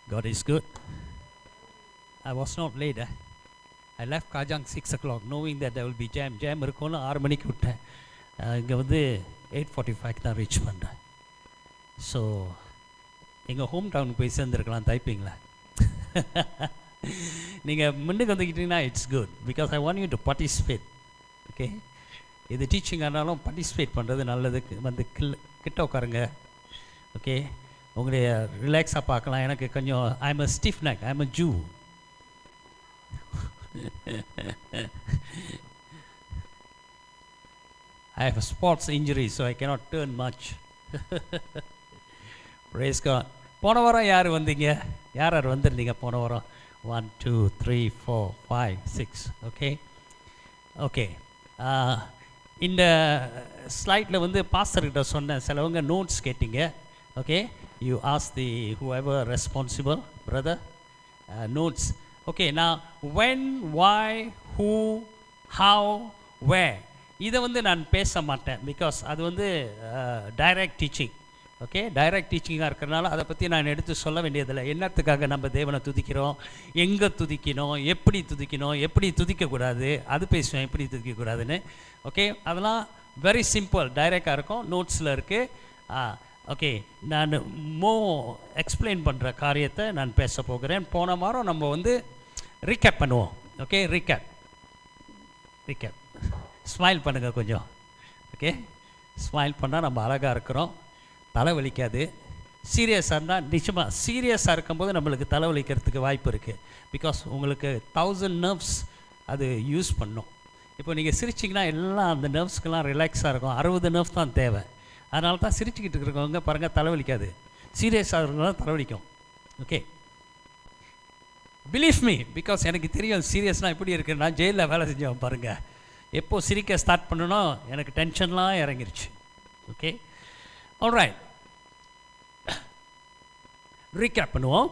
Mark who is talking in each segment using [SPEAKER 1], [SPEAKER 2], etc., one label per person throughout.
[SPEAKER 1] God is good. I was not late. I left Kajang 6 o'clock knowing that there will be jam. Jam இருக்கும்னு 6 மணிக்கு விட்டேன். இங்கே வந்து 8:45 தான் ரீச் பண்ணேன். ஸோ எங்கள் ஹோம் டவுனுக்கு போய் சேர்ந்துருக்கலாம் தைப்பிங்களா? நீங்கள் முன்னுக்கு வந்துக்கிட்டீங்கன்னா it's good because I want you to participate. Okay, இது டீச்சிங் ஆனாலும் பார்ட்டிசிபேட் பண்ணுறது நல்லது. வந்து கிட்ட உட்காருங்க. ஓகே, உங்களுடைய ரிலாக்ஸாக பார்க்கலாம். எனக்கு கொஞ்சம் I am a stiff neck, I am a zoo. I have a sports injury, so I cannot turn much. Praise God. போன வாரம் யார் வந்தீங்க? யார் யார் வந்திருந்தீங்க போன வாரம்? 1 2 3 4 5 6. Okay okay. இந்த ஸ்லைடில் வந்து பாஸ்டர்கிட்ட சொன்னேன், சிலவங்க நோட்ஸ் கேட்டீங்க. Okay, you ask the whoever responsible brother notes. Okay, நான் when, why, who, how, where இதை வந்து நான் பேச மாட்டேன் பிகாஸ் அது வந்து டைரக்ட் டீச்சிங். ஓகே, டைரக்ட் டீச்சிங்காக இருக்கிறனால அதை பற்றி நான் எடுத்து சொல்ல வேண்டியதில்லை. என்னத்துக்காக நம்ம தேவனை துதிக்கிறோம், எங்கே துதிக்கணும், எப்படி துதிக்கக்கூடாது, அது பேசுவேன், எப்படி துதிக்கக்கூடாதுன்னு. ஓகே, அதெல்லாம் வெரி சிம்பிள், டைரெக்டாக இருக்கும், நோட்ஸில் இருக்குது. ஓகே, நான் எக்ஸ்பிளைன் பண்ணுற காரியத்தை நான் பேச போகிறேன். போன வாரம் நம்ம வந்து ரீகேப் பண்ணுவோம். ஓகே, ரீகேப் ஸ்மைல் பண்ணுங்கள் கொஞ்சம். ஓகே, ஸ்மைல் பண்ணால் நம்ம அழகாக இருக்கிறோம், தலைவலிக்காது. சீரியஸாக இருந்தால் நிச்சயமாக சீரியஸாக இருக்கும்போது நம்மளுக்கு தலைவலிக்கிறதுக்கு வாய்ப்பு இருக்குது. பிகாஸ் உங்களுக்கு 1000 நர்வ்ஸ் அது யூஸ் பண்ணும். இப்போ நீங்கள் சிரிச்சிங்கன்னா எல்லாம் அந்த நர்வ்ஸ்க்கெல்லாம் ரிலாக்ஸாக இருக்கும். 60 நர்வ்ஸ் தான் தேவை. அதனால தான் சிரிச்சுக்கிட்டு இருக்கிறவங்க பாருங்கள் தலைவலிக்காது. சீரியஸாக இருக்கிறவங்க தலைவலிக்கும். ஓகே, பிலீவ் மீ, பிகாஸ் எனக்கு தெரியும் சீரியஸ்னால் எப்படி இருக்குது. நான் ஜெயிலில் வேலை செஞ்சவன் பாருங்கள். எப்போ சிரிக்க ஸ்டார்ட் பண்ணணும் எனக்கு டென்ஷன்லாம் இறங்கிருச்சு. ஓகே, ஆல்ரைட், ரீகேப் பண்ணுவோம்.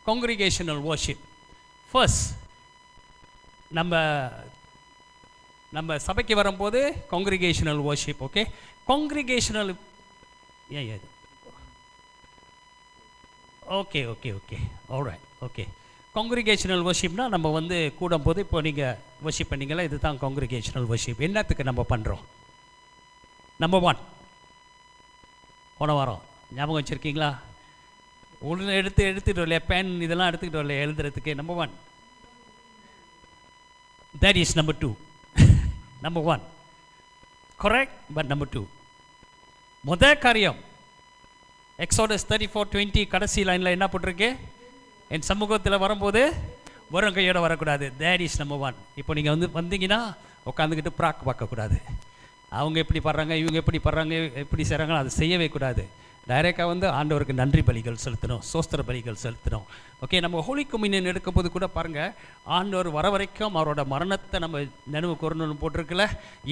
[SPEAKER 1] Congregational worship first. நம்ம சபைக்கு வரும்போது congregational worship. Okay, congregational okay okay okay alright. Okay, congregational வர்ஷிப்னால் நம்ம வந்து கூடும்போது இப்போ நீங்கள் வர்ஷிப் பண்ணிங்களா, இது தான் காங்கிரிகேஷனல் வர்ஷிப். என்னத்துக்கு நம்ம பண்ணுறோம்? நம்பர் 1 போன வாரம் ஞாபகம் வச்சுருக்கீங்களா? ஒன்று எடுத்துக்கிட்டு வரலையா? பென் இதெல்லாம் எடுத்துக்கிட்டு வரலையா எழுதுறதுக்கு? Number 1 that is number 2. number 1 correct, but number 2 முதல் காரியம் எக்ஸோடஸ் 34:20 கடைசி லைனில் என்ன போட்டிருக்கு? என் சமூகத்தில் வரும்போது வரும் கையோட வரக்கூடாது. That is number 1. இப்போ நீங்கள் வந்தீங்கன்னா உட்காந்துக்கிட்டு பார்க்கக்கூடாது. அவங்க எப்படி படுறாங்க, இவங்க எப்படி படுறாங்க, எப்படி செய்கிறாங்களோ அது செய்யவே கூடாது. டைரெக்டாக வந்து ஆண்டவருக்கு நன்றி பலிகள் செலுத்தணும், சோஸ்திர பலிகள் செலுத்தணும். ஓகே, நம்ம ஹோலி கம்யூனியன் எடுக்கும்போது கூட பாருங்கள், ஆண்டவர் வர வரைக்கும் அவரோட மரணத்தை நம்ம நினைவு கூறணும்னு போட்டிருக்குல்ல.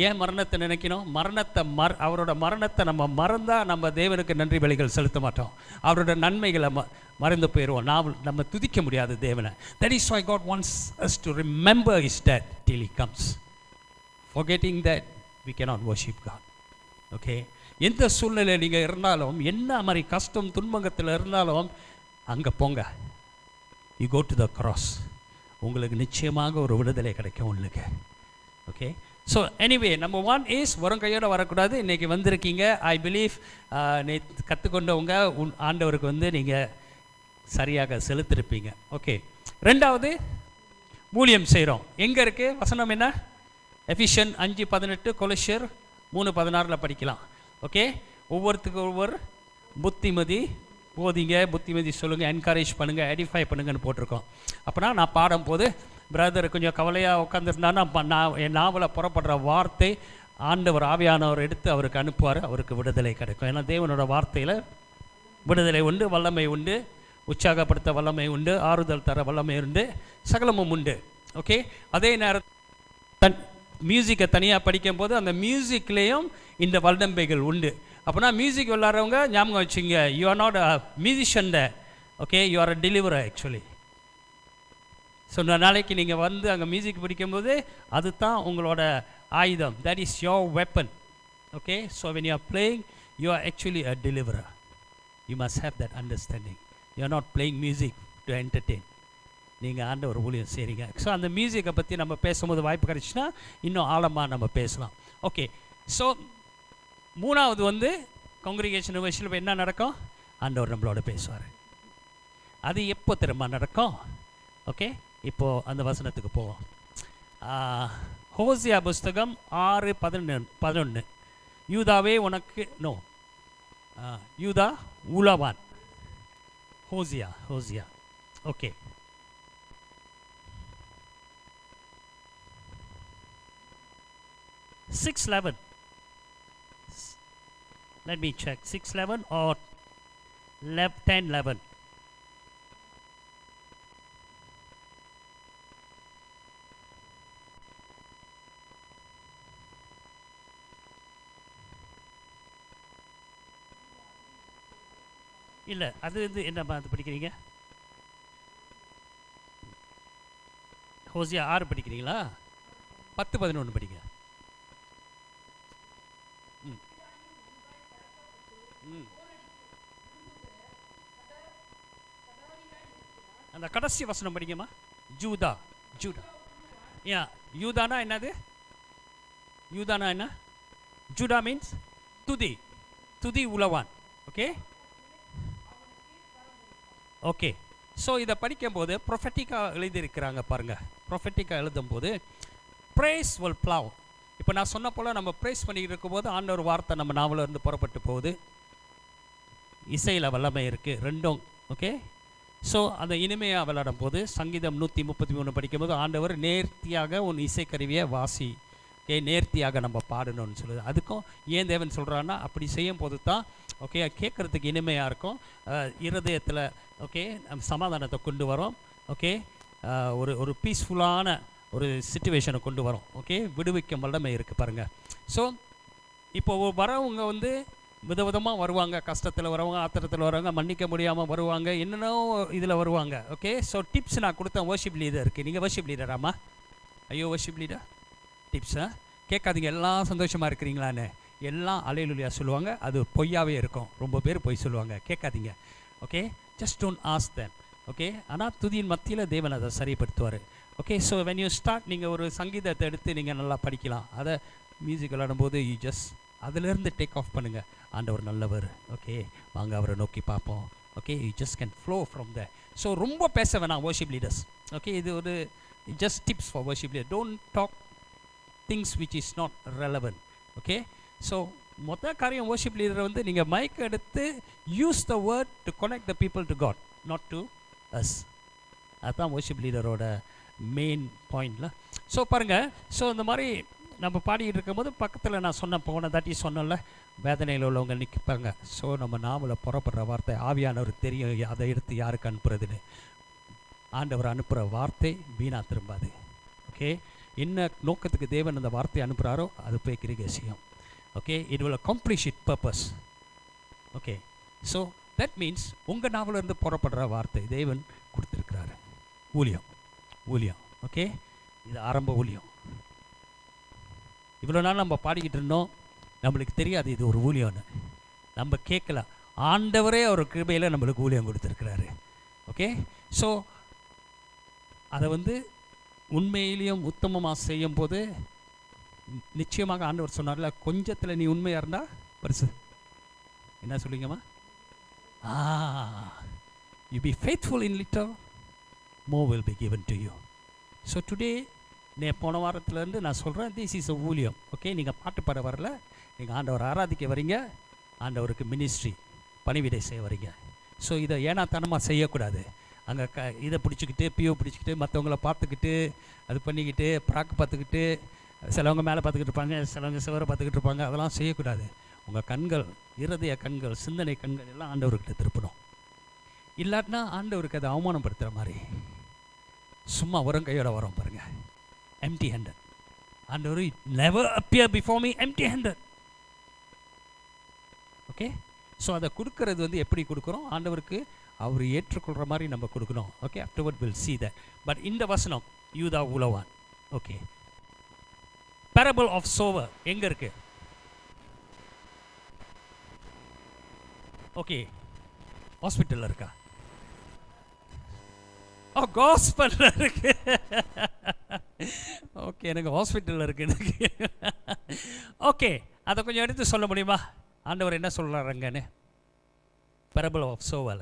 [SPEAKER 1] ஏன் மரணத்தை நினைக்கணும்? அவரோட மரணத்தை நம்ம மறந்தால் நம்ம தேவனுக்கு நன்றி பலிகள் செலுத்த மாட்டோம். அவரோட நன்மைகளை மறந்து போயிடுவோம். நம்ம துதிக்க முடியாது தேவனை. That is why God wants us to remember his death till he comes. Forgetting that we cannot worship God. Okay, எந்த சூழ்நிலை நீங்கள் இருந்தாலும், என்ன மாதிரி கஷ்டம் துன்பங்கத்தில் இருந்தாலும் அங்கே போங்க. You go to the cross. உங்களுக்கு நிச்சயமாக ஒரு விடுதலை கிடைக்கும் உங்களுக்கு. Okay, so anyway number 1 is வரும் கையோடு வரக்கூடாது. இன்றைக்கி வந்திருக்கீங்க, ஐ பிலீவ் கற்றுக்கொண்டவங்க ஆண்டவருக்கு வந்து நீங்கள் சரியாக செலுத்திருப்பீங்க. ஓகே, ரெண்டாவது ஊழியம் செய்கிறோம். எங்கே இருக்குது வசனம்? என்ன? எஃபிஷியன் 5:18, கொலோசியர் 3:16 படிக்கலாம். ஓகே, ஒவ்வொருத்துக்கும் ஒவ்வொரு புத்திமதி போதிங்க, புத்திமதி சொல்லுங்கள், என்கரேஜ் பண்ணுங்கள், எடிஃபை பண்ணுங்கன்னு போட்டிருக்கோம். அப்போனா நான் பாடும்போது பிரதர் கொஞ்சம் கவலையாக உட்காந்துருந்தான்னா நான் என் நாவலில் புறப்படுற வார்த்தை ஆண்டவர் ஆவியானவர் எடுத்து அவருக்கு அனுப்புவார். அவருக்கு விடுதலை கிடைக்கும். ஏன்னா தேவனோட வார்த்தையில் விடுதலை உண்டு, வல்லமை உண்டு, உற்சாகப்படுத்த வல்லமை உண்டு, ஆறுதல் தர வல்லமை உண்டு, சகலமும் உண்டு. ஓகே, அதே நேரத்தில் மியூசிக்கை தனியாக படிக்கும்போது அந்த மியூசிக்லேயும் இந்த வல்லமைகள் உண்டு. அப்போனா மியூசிக் விளாட்றவங்க ஞாபகம் வச்சுங்க, you are not a musician the. Okay, you are a deliverer actually. So நாளைக்கு நீங்கள் வந்து அங்கே மியூசிக் படிக்கும்போது அது தான் உங்களோட ஆயுதம். That is your weapon. Okay, so when you are playing you are actually a deliverer. You must have that understanding. You are not playing music to entertain. நீங்கள் ஆண்டவர் ஊழியம் செய்கிறீங்க. ஸோ அந்த மியூசிக்கை பற்றி நம்ம பேசும்போது வாய்ப்பு கிடைச்சுன்னா இன்னும் ஆழமாக நம்ம பேசலாம். ஓகே, ஸோ மூணாவது வந்து காங்கிரிகேஷன் விஷயம் என்ன நடக்கும்? ஆண்டவர் நம்மளோட பேசுவார். அது எப்போ திரும்ப நடக்கும்? ஓகே, இப்போது அந்த வசனத்துக்கு போவோம். ஹோசியா புஸ்தகம் 6:11. யூதாவே உனக்கு யூதா உலவான். Hosea. Okay, 6:11. Let me check. 6:11 or 10:11. இல்லை, அது வந்து என்னம்மா அது படிக்கிறீங்க? ஹோசியா 6 படிக்கிறீங்களா? 10:11 படிங்க. அந்த கடைசி வசனம் படிங்கம்மா. ஜூதா. யூதானா என்னது? யூதானா என்ன? ஜூடா மீன்ஸ் துதி உலவான். ஓகே. ஸோ இதை படிக்கும்போது ப்ரொஃபெட்டிக்காக எழுதியிருக்கிறாங்க பாருங்கள். ப்ரொஃபெட்டிக்காக எழுதும்போது ப்ரேஸ் வில் ப்ளவ். இப்போ நான் சொன்ன போல் நம்ம ப்ரேஸ் பண்ணிக்கிட்டு இருக்கும்போது ஆண்டவர் வார்த்தை நம்ம நாவலில் இருந்து புறப்பட்டு போகுது. இசையில் வல்லமை இருக்குது ரெண்டும். ஓகே, ஸோ அந்த இனிமையாக விளையாடும் போது சங்கீதம் 133 படிக்கும்போது ஆண்டவர் நேர்த்தியாக உன் இசைக்கருவியை வாசி. ஓகே, நேர்த்தியாக நம்ம பாடணும்னு சொல்லுது. அதுக்கும் ஏன் தேவன் சொல்கிறான்னா அப்படி செய்யும் போது தான் ஓகே கேட்குறதுக்கு இனிமையாக இருக்கும். இருதயத்தில் ஓகே சமாதானத்தை கொண்டு வரும். ஓகே, ஒரு பீஸ்ஃபுல்லான ஒரு சிச்சுவேஷனை கொண்டு வரும். ஓகே, விடுவிக்கும் வல்லமை இருக்குது பாருங்கள். ஸோ இப்போ வரவங்க வந்து விதவிதமாக வருவாங்க. கஷ்டத்தில் வரவங்க, ஆத்திரத்தில் வருவாங்க, மன்னிக்க முடியாமல் வருவாங்க, என்னென்னோ இதில் வருவாங்க. ஓகே, ஸோ டிப்ஸ் நான் கொடுத்தேன். வர்ஷிப் லீடர் இருக்குது. நீங்கள் வர்ஷிப் லீடராம்மா? ஐயோ வர்ஷிப் லீடர் டிப்ஸா கேட்காதீங்க. எல்லாம் சந்தோஷமாக இருக்கிறீங்களான்னு எல்லாம் அல்லேலூயா சொல்லுவாங்க. அது பொய்யாவே இருக்கும். ரொம்ப பேர் பொய் சொல்லுவாங்க. கேட்காதீங்க. Okay, just don't ask them. Okay, ஆனால் துதியின் மத்தியில் தேவன் அதை சரிப்படுத்துவார். Okay, so when you start நீங்கள் ஒரு சங்கீதத்தை எடுத்து நீங்கள் நல்லா படிக்கலாம். அதை மியூசிக் விளையாடும்போது யூ ஜஸ்ட் அதிலேருந்து டேக் ஆஃப் பண்ணுங்கள். ஆண்டவர் நல்லவர். ஓகே, வாங்க அவரை நோக்கி பார்ப்போம். Okay, you just can flow from the. So ரொம்ப பேச வேணாம் வர்ஷிப் லீடர்ஸ். ஓகே, இது ஒரு just tips for worship leader. Don't talk things which is not relevant. Okay, so மொத்த காரியம் வர்ஷிப் லீடரை வந்து நீங்கள் மைக் எடுத்து use the word to connect the people to God, not to us. அதுதான் worship லீடரோட main பாயிண்டில். ஸோ பாருங்கள், so இந்த மாதிரி நம்ம பாடிக்கிட்டு இருக்கும்போது பக்கத்தில் நான் போன தாட்டி சொன்னல வேதனையில் உள்ளவங்க நிற்பாங்க. ஸோ நம்ம நாவல புறப்படுற வார்த்தை ஆவியானவருக்கு தெரியும் அதை எடுத்து யாருக்கு அனுப்புறதுன்னு. ஆண்டவர் அனுப்புகிற வார்த்தை வீணாக திரும்பாது. ஓகே, என்ன நோக்கத்துக்கு தேவன் அந்த வார்த்தையை அனுப்புகிறாரோ அது போய் கிரிகை செய்யும். Okay, it will accomplish it purpose. Okay, so that means உங்கள் நாவலிருந்து புறப்படுற வார்த்தை தேவன் கொடுத்துருக்கிறாரு. ஊழியம். ஓகே, இது ஆரம்ப ஊழியம். இவ்வளோ நாள் நம்ம பாடிக்கிட்டு இருந்தோம், நம்மளுக்கு தெரியாது இது ஒரு ஊழியம்னு. நம்ம கேட்கல. ஆண்டவரே ஒரு கிருபையில் நம்மளுக்கு ஊழியம் கொடுத்துருக்கிறாரு. ஓகே, ஸோ அதை வந்து உண்மையிலையும் உத்தமமாக செய்யும் போது நிச்சயமாக ஆண்டவர் சொன்னார்ல, கொஞ்சத்தில் நீ உண்மையாக இருந்தால் பரிசு என்ன சொல்லுங்கம்மா? You B faithful in little, more will be given to you. So today போன வாரத்துலேருந்து நான் சொல்கிறேன், திஸ் இஸ் அ ஊழியம். ஓகே, நீங்கள் பாட்டு பாட வரல, நீங்கள் ஆண்டவர் ஆராதிக்க வரீங்க, ஆண்டவருக்கு மினிஸ்ட்ரி பணிவிடை செய்ய வரீங்க. ஸோ இதை ஏனாத்தனமாக செய்யக்கூடாது. அங்கே இதை பிடிச்சிக்கிட்டு பியூ பிடிச்சிக்கிட்டு மற்றவங்கள பார்த்துக்கிட்டு அது பண்ணிக்கிட்டு ப்ராக்கு பார்த்துக்கிட்டு சிலவங்க மேலே பார்த்துக்கிட்டு இருப்பாங்க, சிலவங்க சிவரை பார்த்துக்கிட்டு இருப்பாங்க. அதெல்லாம் செய்யக்கூடாது. உங்கள் கண்கள், இருதய கண்கள், சிந்தனை கண்கள் எல்லாம் ஆண்டவர்கிட்ட திருப்பணும். இல்லாட்டினா ஆண்டவருக்கு அதை அவமானப்படுத்துகிற மாதிரி சும்மா வரும் கையோட வரும் பாருங்கள், empty handed. ஆண்டவர் never appear before me empty handed. Okay, so அதை கொடுக்கறது வந்து எப்படி கொடுக்குறோம்? ஆண்டவருக்கு அவர் ஏற்றுக்கொள்கிற மாதிரி நம்ம கொடுக்கணும். Okay, afterward we'll see that. But இந்த வசனம் யூதா உலவான். ஓகே, parable of sower எங்கே இருக்கு? ஓகே, ஹாஸ்பிட்டலில் இருக்கா? ஓ காஸ்பல்ல இருக்கு. ஓகே, எனக்கு ஹாஸ்பிட்டலில் இருக்கு எனக்கு. ஓகே, அதை கொஞ்சம் எடுத்து சொல்ல முடியுமா? ஆண்டவர் என்ன சொல்கிறாருங்கன்னு parable of sower.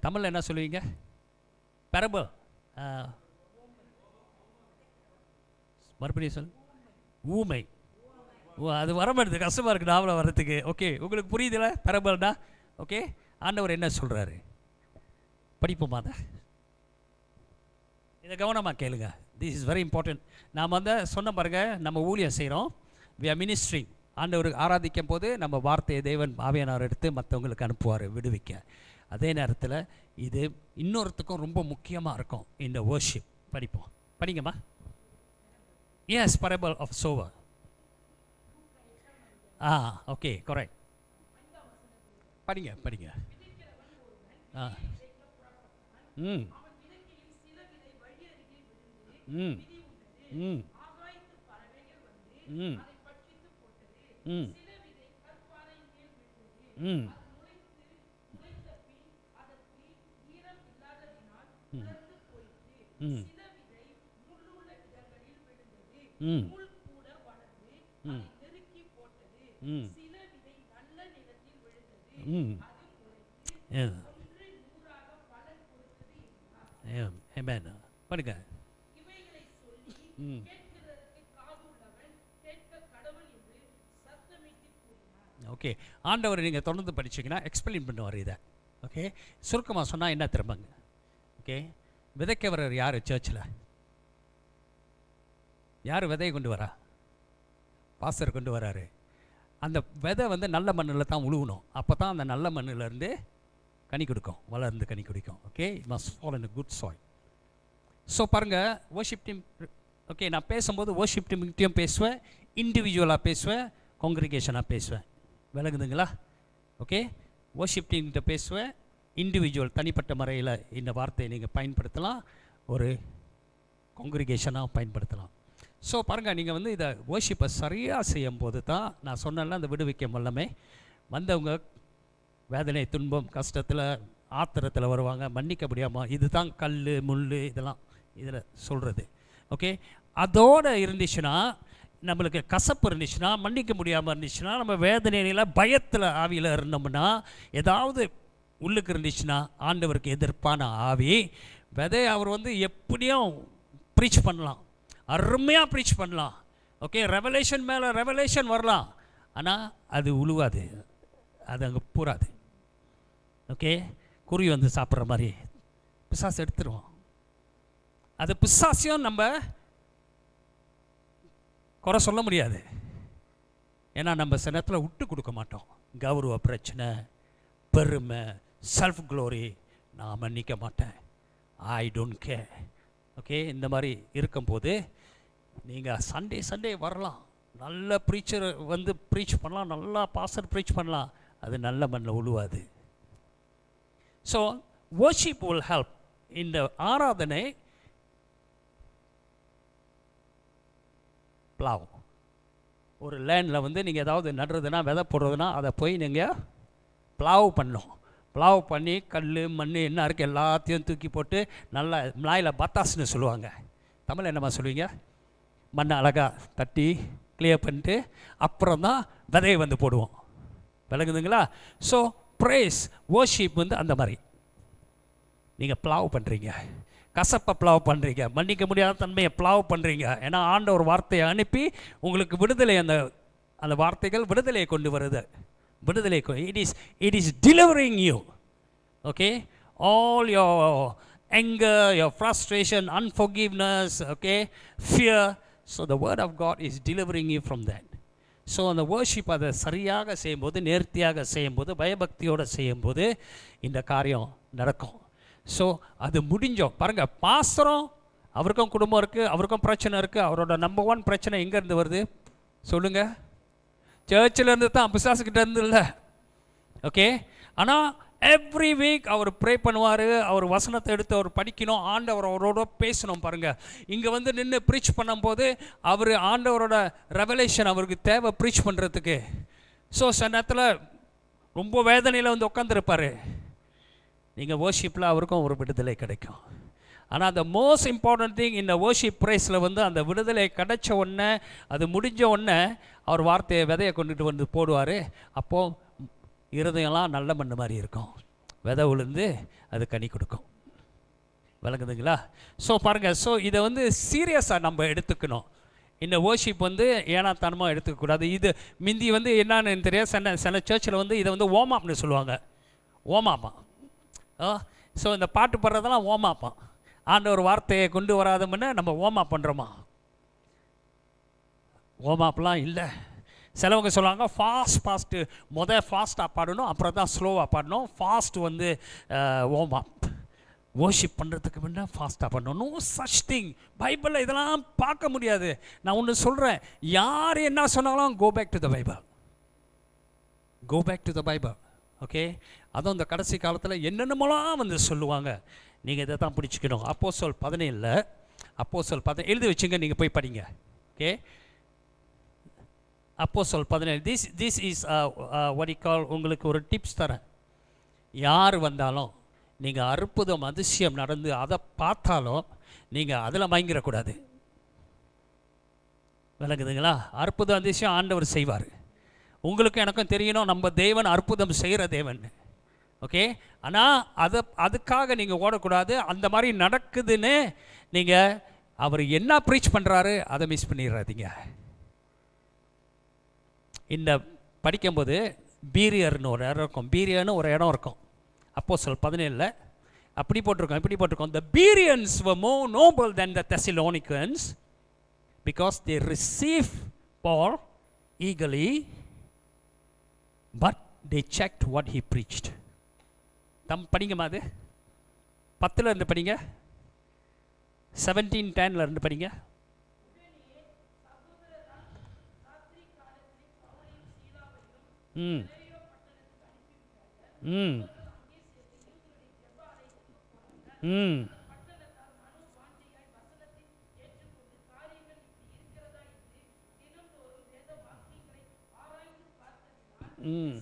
[SPEAKER 1] தமிழில் என்ன சொல்லுவீங்க? parable. மறுபடியும் சொல். ஊமை. ஓ, அது வர மாட்டேது, கஷ்டமாக இருக்குது நாவல வர்றதுக்கு. ஓகே, உங்களுக்கு புரியுதுல parableனா? ஓகே, ஆண்டவர் என்ன சொல்கிறாரு படிப்போமா? அதை இதை கவனமாக கேளுங்க. This is very important. நாம் வந்து சொன்ன பாருங்க, நம்ம ஊழியம் செய்கிறோம், வி ஆர் மினிஸ்ட்ரி. ஆண்டவருக்கு ஆராதிக்கும் போது நம்ம வார்த்தையை தேவன் ஆவியானவர் எடுத்து மற்றவங்களுக்கு அனுப்புவார் விடுவிக்க. அதே நேரத்தில் இது இன்னொருத்துக்கும் ரொம்ப முக்கியமாக இருக்கும், இந்த வர்ஷிப். படிப்போம், படிங்கம்மா. Yes, parable of sower. Okay, correct. படிங்க படிங்க. ம் ம் ம் ம் ம் ம் ம் ம் ம் ம் பண்ணுங்க. ஓகே, ஆண்டவர் நீங்கள் தொடர்ந்து படிச்சிங்கன்னா எக்ஸ்பிளைன் பண்ணுவார் இதை. ஓகே, சுருக்கமாக சொன்னால் என்ன திரும்பங்க. ஓகே, விதைக்கவரர் யார்? சர்ச்சில் யார் விதையை கொண்டு வரா? பாஸ்டர் கொண்டு வராரு. அந்த விதை வந்து நல்ல மண்ணில் தான் உழுவணும், அப்போ தான் அந்த நல்ல மண்ணிலேருந்து கனி கொடுக்கும், வளர்ந்து கனி கொடுக்கும். Okay, must fall in good soil. So பாருங்கள், வர்ஷிப் டீம். ஓகே, நான் பேசும்போது வர்ஷிப் டீம்கிட்டையும் பேசுவேன், இண்டிவிஜுவலாக பேசுவேன், காங்கிரிகேஷனாக பேசுவேன். விளங்குதுங்களா? ஓகே, வர்ஷிப் டீம்கிட்ட பேசுவேன், இண்டிவிஜுவல் தனிப்பட்ட முறையில் இந்த வார்த்தையை நீங்கள் பயன்படுத்தலாம், ஒரு காங்கிரிகேஷனாக பயன்படுத்தலாம். ஸோ பாருங்கள், நீங்கள் வந்து இதை வர்ஷிப்பை சரியாக செய்யும் போது தான் நான் சொன்னேன்ல, அந்த விடுவிக்க வல்லமே வந்தவங்க வேதனை, துன்பம், கஷ்டத்தில், ஆத்திரத்தில் வருவாங்க, மன்னிக்க முடியாமல், இது தான் கல் முள் இதெல்லாம் இதில் சொல்கிறது. ஓகே, அதோடு இருந்துச்சுன்னா, நம்மளுக்கு கசப்பு இருந்துச்சுன்னா, மன்னிக்க முடியாமல் இருந்துச்சுன்னா, நம்ம வேதனையில் பயத்தில் ஆவியில் இருந்தோம்னா, ஏதாவது உள்ளுக்கு இருந்துச்சுன்னா, ஆண்டவருக்கு எதிர்ப்பான ஆவி விதை அவர் வந்து எப்படியும் ப்ரீச் பண்ணலாம், அருமையாக ப்ரீச் பண்ணலாம். ஓகே, ரெவலேஷன் மேலே ரெவலேஷன் வரலாம், ஆனால் அது உழுவாது, அது அங்கே பூராது. ஓகே, குருவி வந்து சாப்பிட்ற மாதிரி பிசாசு எடுத்துருவோம். அது பிசாசையும் நம்ம குறை சொல்ல முடியாது, ஏன்னா நம்ம சில நேரத்தில் விட்டு கொடுக்க மாட்டோம். கௌரவ பிரச்சனை, பெருமை, செல்ஃப் க்ளோரி, நான் மன்னிக்க மாட்டேன், ஐ டோன்ட் கேர். ஓகே, இந்த மாதிரி இருக்கும்போது நீங்கள் சண்டே வரலாம், நல்ல ப்ரீச்சர் வந்து ப்ரீச் பண்ணலாம், நல்லா பாஸ்டர் ப்ரீச் பண்ணலாம், அது நல்ல மண்ணில் உழுவாது. So worship will help. இந்த ஆராதனை பிளாவ். ஒரு லேண்டில் வந்து நீங்கள் ஏதாவது நடுறதுனா, விதை போடுறதுனா, அதை போய் நீங்கள் பிளாவ் பண்ணணும். பிளாவ் பண்ணி கல் மண் என்ன இருக்குது எல்லாத்தையும் தூக்கி போட்டு, நல்லா மலாயில் பத்தாஸ்ன்னு சொல்லுவாங்க, தமிழ் என்னம்மா சொல்லுவீங்க, மண்ணை அழகாக தட்டி கிளியர் பண்ணிட்டு அப்புறம் தான் விதையை வந்து போடுவோம். விளங்குதுங்களா? ஸோ ப்ரேஸ் வர்ஷிப் வந்து அந்த மாதிரி நீங்கள் பிளாவ் பண்ணுறீங்க, கசப்பை பிளாவ் பண்ணுறீங்க, மன்னிக்க முடியாத தன்மையை பிளாவ் பண்ணுறீங்க. ஏன்னா ஆண்டவர் வார்த்தையை அனுப்பி உங்களுக்கு விடுதலை, அந்த வார்த்தைகள் விடுதலையை கொண்டு வருது. விடுதலை, it is delivering you. Okay, all your anger, your frustration, unforgiveness, okay, fear, so the word of God is delivering you from that. So அந்த வர்ஷிப் அதை சரியாக செய்யும்போது, நேர்த்தியாக செய்யும்போது, பயபக்தியோடு செய்யும்போது இந்த காரியம் நடக்கும். ஸோ அது முடிஞ்சோம் பாருங்கள். பாஸ்டரும் அவருக்கும் குடும்பம் இருக்குது, அவருக்கும் பிரச்சனை இருக்குது. அவரோட நம்பர் 1 பிரச்சனை எங்கேருந்து வருது சொல்லுங்கள்? சர்ச்சிலேருந்து தான், பிசாசுக்கிட்ட இருந்து இல்லை. ஓகே, ஆனால் எவ்ரி வீக் அவர் ப்ரே பண்ணுவார், அவர் வசனத்தை எடுத்து அவர் படிக்கணும், ஆண்டவர் அவரோட பேசணும். பாருங்கள், இங்கே வந்து நின்று ப்ரீச் பண்ணும்போது அவர் ஆண்டவரோட ரெவலேஷன் அவருக்கு தேவை ப்ரீச் பண்ணுறதுக்கு. ஸோ சில நேரத்தில் ரொம்ப வேதனையில் வந்து உட்காந்துருப்பார். நீங்கள் வர்ஷிப்பில் அவருக்கும் ஒரு விடுதலை கிடைக்கும். ஆனால் அந்த மோஸ்ட் இம்பார்ட்டன்ட் திங் இந்த வர்ஷிப் ப்ரைஸில் வந்து அந்த விடுதலை கிடைச்ச உடனே, அது முடிஞ்ச உடனே அவர் வார்த்தையை விதையை கொண்டுட்டு வந்து போடுவார். அப்போது இருதயம்லாம் நல்ல மண் மாதிரி இருக்கும். விதை விழுந்து அது கனி கொடுக்கும். விளங்குதுங்களா? ஸோ பாருங்கள், ஸோ இதை வந்து சீரியஸாக நம்ம எடுத்துக்கணும். இந்த வர்ஷிப் வந்து ஏனாத்தனமாக எடுத்துக்கக்கூடாது. இது மிந்தி வந்து என்னன்னு தெரியாது, சில சர்ச்சில் வந்து இதை வந்து ஓமாப்னு சொல்லுவாங்க. ஓமாப்பா. ஸோ இந்த பாட்டு பாடுறதெல்லாம் ஓமாப்பா. ஆண்டவர் வார்த்தையை கொண்டு வராத முன்னே நம்ம ஓமாப் பண்ணுறோமா? ஓமாப்லாம் இல்லை. சிலவங்க சொல்லுவாங்க ஃபாஸ்ட்டு ஃபாஸ்ட்டாக பாடணும், அப்புறம் தான் ஸ்லோவாக பாடணும். ஃபாஸ்ட்டு வந்து ஓமாப். வர்ஷிப் பண்ணுறதுக்கு முன்னே ஃபாஸ்ட்டாக பண்ணணும். No such thing. பைபிளில் இதெல்லாம் பார்க்க முடியாது. நான் ஒன்று சொல்கிறேன், யார் என்ன சொன்னாலும் go back to the Bible. Go back to the Bible. Okay? அதுவும் இந்த கடைசி காலத்தில் என்னென்னமோலாம் வந்து சொல்லுவாங்க. நீங்கள் இதை தான் பிடிச்சிக்கணும். அப்போஸ்தலர் 17 அப்போஸ்தலர் 17 எழுதி வச்சுங்க, நீங்கள் போய் படிங்க. ஓகே? அப்போஸ்தலர் 17 this is what you call. உங்களுக்கு ஒரு டிப்ஸ் தரேன். யார் வந்தாலும் நீங்கள் அற்புதம் அதிசயம் நடந்து அதை பார்த்தாலும் நீங்கள் அதில் மயங்கிடக்கூடாது. விளங்குதுங்களா? அற்புதம் அதிசயம் ஆண்டவர் செய்வார். உங்களுக்கு எனக்கும் தெரியணும், நம்ம தேவன் அற்புதம் செய்கிற தேவன். ஓகே? ஆனால் அதுக்காக நீங்கள் ஓடக்கூடாது. அந்த மாதிரி நடக்குதுன்னு நீங்கள் அவர் என்ன ப்ரீச் பண்ணுறாரு அதை மிஸ் பண்ணிடுறாதீங்க. இந்த படிக்கும்போது பீரியர்னு ஒரு இடம் இருக்கும். பீரியர்னு ஒரு இடம் இருக்கும். அப்போஸ்தலர் 17 அப்படி போட்டிருக்கோம், இப்படி போட்டிருக்கோம். The Bereans were more noble than the Thessalonians because they received Paul eagerly, but they checked what he preached. படிங்கம்மா, அது 10 இருந்து படிங்க, 17:10 இருந்து படிங்க. ம் ம் ம் ம்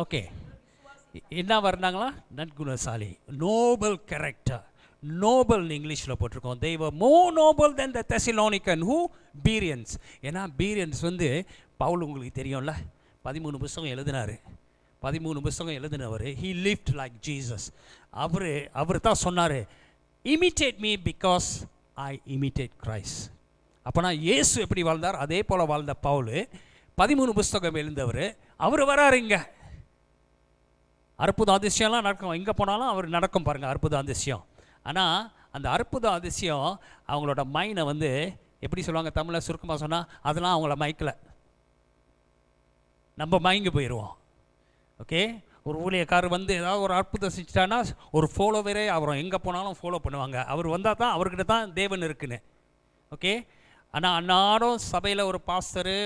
[SPEAKER 1] ஓகே. என்ன வர்றாங்களா? நற்குணசாலி, நோபல் கேரக்டர். நோபல் இங்கிலீஷில் போட்டிருக்கோம். they were more noble than the Thessalonican who Bereans. ஏன்னா பீரியன்ஸ் வந்து பவுல் உங்களுக்கு தெரியும்ல, 13 புத்தகம் எழுதினார். 13 புத்தகம் எழுதினவர். he lived like Jesus. அவர் தான் சொன்னார், imitate me because I imitate Christ. அப்போனா இயேசு எப்படி வாழ்ந்தார் அதே போல் வாழ்ந்த பவுல் 13 புத்தகம் எழுந்தவர். அவர் வராரு இங்கே. அற்புத அதிசயம்லாம் நடக்கும், எங்கே போனாலும் அவர் நடக்கும் பாருங்கள், அற்புத அதிசயம். ஆனால் அந்த அற்புத அதிசயம் அவங்களோட மைண்டை வந்து எப்படி சொல்லுவாங்க தமிழில் சுருக்கமாக சொன்னால், அதெல்லாம் அவங்கள மயக்கலை. நம்ம மயங்கி போயிடுவோம். ஓகே? ஒரு ஊழியக்காரர் வந்து ஏதாவது ஒரு அற்புதம் செஞ்சுட்டான்னா ஒரு ஃபாலோவரே அவரும் எங்கே போனாலும் ஃபாலோ பண்ணுவாங்க. அவர் வந்தால் தான் அவர்கிட்ட தான் தேவன் இருக்குன்னு. ஓகே? ஆனால் அன்னாடும் சபையில் ஒரு பாஸ்டரு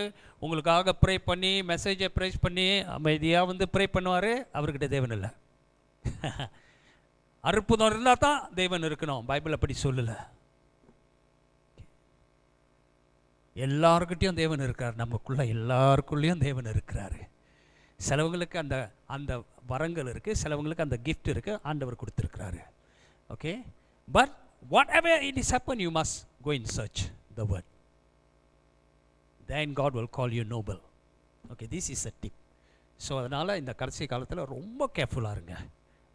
[SPEAKER 1] உங்களுக்காக ப்ரே பண்ணி மெசேஜை ப்ரேஸ் பண்ணி அமைதியாக வந்து ப்ரே பண்ணுவார், அவர்கிட்ட தேவன் இல்லை. அற்புதம் இருந்தால் தான் தேவன் இருக்கணும். பைபிள் அப்படி சொல்லலை. எல்லாருக்கிட்டையும் தேவன் இருக்கார். நமக்குள்ளே எல்லாருக்குள்ளேயும் தேவன் இருக்கிறாரு. சிலவங்களுக்கு அந்த அந்த வரங்கள் இருக்குது, சிலவங்களுக்கு அந்த கிஃப்ட் இருக்குது, ஆண்டவர் கொடுத்துருக்கிறாரு. Okay? But whatever it is happen, you must go in church the word. then God will call you noble. Okay, this is a tip. So அதனால் இந்த கடைசி காலத்தில் ரொம்ப கேர்ஃபுல்லாக இருங்க.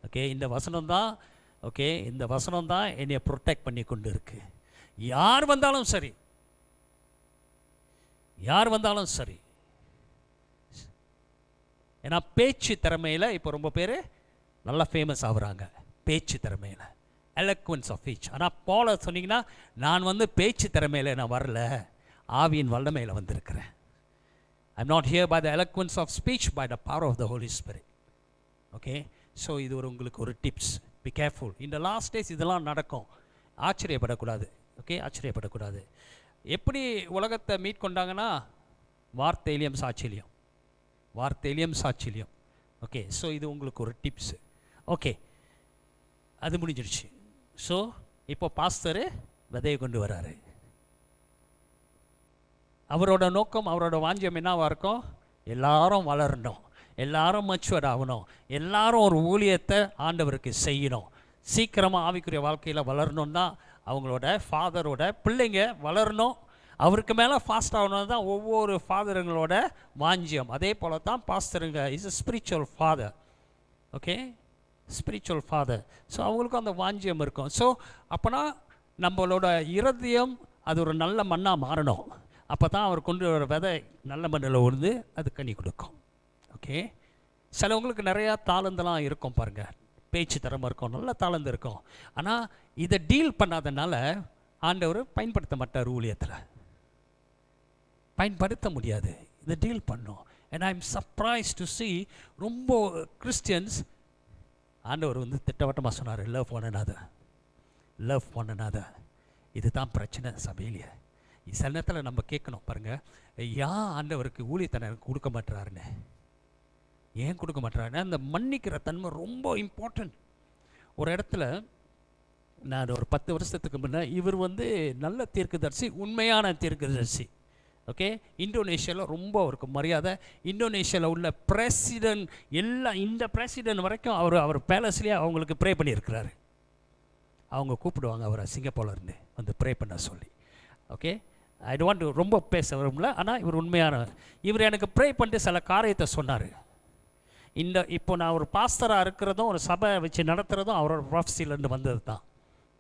[SPEAKER 1] ஓகே? இந்த வசனம் தான், ஓகே, இந்த வசனம் தான் என்னை ப்ரொடெக்ட் பண்ணி கொண்டு இருக்கு. யார் வந்தாலும் சரி, யார் வந்தாலும் சரி. ஏன்னா பேச்சு திறமையில் இப்போ ரொம்ப பேர் நல்லா ஃபேமஸ் ஆகுறாங்க, பேச்சு திறமையில், எலக்வன்ஸ் ஆஃப் ஸ்பீச். ஆனால் போல சொன்னீங்கன்னா, நான் வந்து பேச்சு திறமையில் நான் வரல, ஆவியின் வல்லமையில் வந்திருக்கிறேன். I am not here by the eloquence of speech, by the power of the Holy Spirit. Okay? So இது உங்களுக்கு ஒரு டிப்ஸ். Be careful. இந்த லாஸ்ட் டேஸ் இதெல்லாம் நடக்கும். ஆச்சரியப்படக்கூடாது. ஓகே? ஆச்சரியப்படக்கூடாது. எப்படி உலகத்தை மீட் கொண்டாங்கன்னா, வார்த்தையிலையும் சாட்சியிலையும், வார்த்தையிலையும் சாட்சியிலையும். ஓகே? ஸோ இது உங்களுக்கு ஒரு டிப்ஸு. ஓகே, அது முடிஞ்சிடுச்சு. ஸோ இப்போ பாஸ்டரு விதையை கொண்டு வராரு. அவரோட நோக்கம், அவரோட வாஞ்சியம் என்னவாக இருக்கும்? எல்லாரும் வளரணும், எல்லாரும் மச்சுவர் ஆகணும், எல்லாரும் ஒரு ஊழியத்தை ஆண்டவருக்கு செய்யணும், சீக்கிரமாக ஆவிக்குரிய வாழ்க்கையில் வளரணுன்னா அவங்களோட ஃபாதரோட பிள்ளைங்க வளரணும், அவருக்கு மேலே ஃபாஸ்ட் ஆகணும் தான் ஒவ்வொரு ஃபாதருங்களோட வாஞ்சியம். அதே போல தான் பாஸ்டருங்க is a spiritual father. Okay, spiritual father. So அவங்களுக்கும் அந்த வாஞ்சியம் இருக்கும். ஸோ அப்போனா நம்மளோட இருதயம் அது ஒரு நல்ல மண்ணாக மாறணும். அப்போ தான் அவர் கொண்டு வர விதை நல்ல மண்ணில் உழுந்து அது கனி கொடுக்கும். ஓகே, சிலவங்களுக்கு நிறையா தாளந்தெல்லாம் இருக்கும் பாருங்கள், பேச்சு திறமை இருக்கும், நல்ல தாளந்து இருக்கும். ஆனால் இதை டீல் பண்ணாதனால ஆண்டவர் பயன்படுத்த மாட்டார், ஊழியத்தில் பயன்படுத்த முடியாது, இதை டீல் பண்ணும். And I am surprise to C ரொம்ப கிறிஸ்டியன்ஸ் ஆண்டவர் வந்து திட்டவட்டமாக சொன்னார், love one another, love one another. இதுதான் பிரச்சனை சபையிலேயே. சில நேரத்தில் நம்ம கேட்கணும் பாருங்கள், ஏன் ஆண்டவருக்கு ஊழியத்தை எனக்கு கொடுக்க மாட்டுறாருன்னு. ஏன் கொடுக்க மாட்டுறாருன்னா அந்த மன்னிக்கிற தன்மை ரொம்ப இம்பார்ட்டன்ட். ஒரு இடத்துல நான் ஒரு 10 வருஷத்துக்கு முன்னே, இவர் வந்து நல்ல தீர்க்கதரிசி, உண்மையான தீர்க்கதரிசி. ஓகே, இந்தோனேஷியாவில் ரொம்ப அவருக்கு மரியாதை. இந்தோனேஷியாவில் உள்ள பிரசிடென்ட் எல்லாம், இந்த பிரசிடென்ட் வரைக்கும் அவர் பேலஸ்லேயே அவங்களுக்கு ப்ரே பண்ணியிருக்கிறாரு. அவங்க கூப்பிடுவாங்க அவரை சிங்கப்பூர்லேருந்து வந்து ப்ரே பண்ண சொல்லி. Okay, I don't want to ரொம்ப பேச வரும்ல, ஆனால் இவர் உண்மையான இவர் எனக்கு ப்ரே பண்ணிட்டு சில காரியத்தை சொன்னார். இப்போ நான் ஒரு பாஸ்டராக இருக்கிறதும் ஒரு சபை வச்சு நடத்துகிறதும் அவரோட ப்ராஃபஸிலேருந்து வந்தது தான்.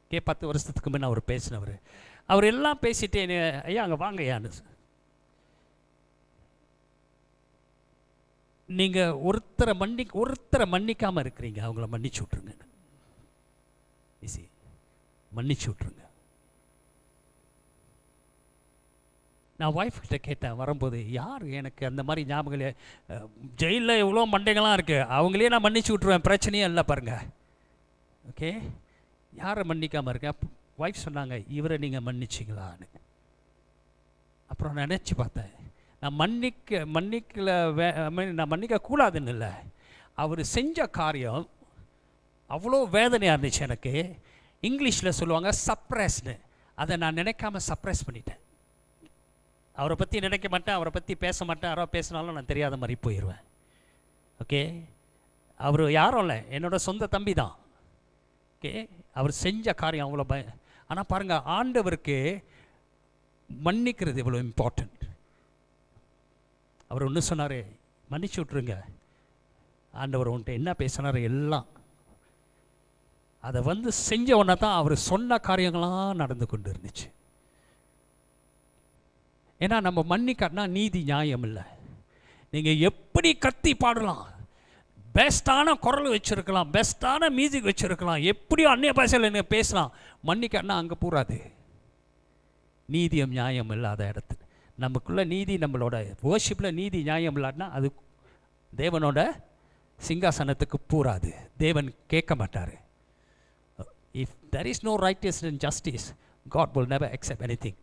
[SPEAKER 1] ஓகே, 10 வருஷத்துக்கு முன்னே அவர் பேசினவர். அவர் எல்லாம் பேசிட்டு ஐயா அங்கே வாங்க ஐயான்னு, நீங்கள் ஒருத்தரை மன்னிக்காமல் இருக்கிறீங்க, அவங்கள மன்னிச்சு விட்ருங்க, ஈஸி மன்னிச்சு விட்ருங்க. நான் ஒய்ஃப்கிட்ட கேட்டேன் வரும்போது, யார் எனக்கு அந்த மாதிரி ஞாபகம், ஜெயிலில் எவ்வளோ மண்டைகள்லாம் இருக்குது, அவங்களே நான் மன்னிச்சு விட்ருவேன், பிரச்சனையே இல்லை பாருங்கள். ஓகே, யாரை மன்னிக்காமல் இருக்கேன்? ஒய்ஃப் சொன்னாங்க, இவரை நீங்கள் மன்னிச்சிங்களான்னு. அப்புறம் நினச்சி பார்த்தேன், நான் நான் மன்னிக்கக்கூடாதுன்னு இல்லை, அவர் செஞ்ச காரியம் அவ்வளோ வேதனையாக இருந்துச்சு எனக்கு. இங்கிலீஷில் சொல்லுவாங்க சப்ரெஸ்னு, அதை நான் நினைக்காம சப்ரெஸ் பண்ணிட்டேன். அவரை பற்றி நினைக்க மாட்டேன், அவரை பற்றி பேச மாட்டேன், யாரோ பேசினாலும் நான் தெரியாத மாதிரி போயிடுவேன். ஓகே, அவர் யாரும் இல்லை, என்னோட சொந்த தம்பி தான். ஓகே, அவர் செஞ்ச காரியம் அவ்வளோ ஆனால் பாருங்கள், ஆண்டவருக்கு மன்னிக்கிறது இவ்வளோ இம்பார்ட்டண்ட். அவர் ஒன்று சொன்னார், மன்னிச்சு விட்ருங்க. ஆண்டவர் உன்ட்ட என்ன பேசினார் எல்லாம் அதை வந்து செஞ்ச உடனே தான் அவர் சொன்ன காரியங்களாம் நடந்து கொண்டு இருந்துச்சு. ஏன்னா நம்ம மன்னிக்காட்டினா நீதி நியாயம் இல்லை. நீங்கள் எப்படி கத்தி பாடலாம், பெஸ்ட்டான குரல் வச்சுருக்கலாம், பெஸ்ட்டான மியூசிக் வச்சுருக்கலாம், எப்படியோ அந்நிய பாஷையில் நீங்கள் பேசலாம், மன்னிக்காட்டினா அங்கே பூராது. நீதியம் நியாயம் இல்லாத இடத்துல நமக்குள்ள நீதி, நம்மளோட வர்ஷிப்பில் நீதி நியாயம் இல்லாட்டினா அது தேவனோட சிங்காசனத்துக்கு பூராது, தேவன் கேட்க மாட்டார். If there is no righteousness and justice, God will never accept anything.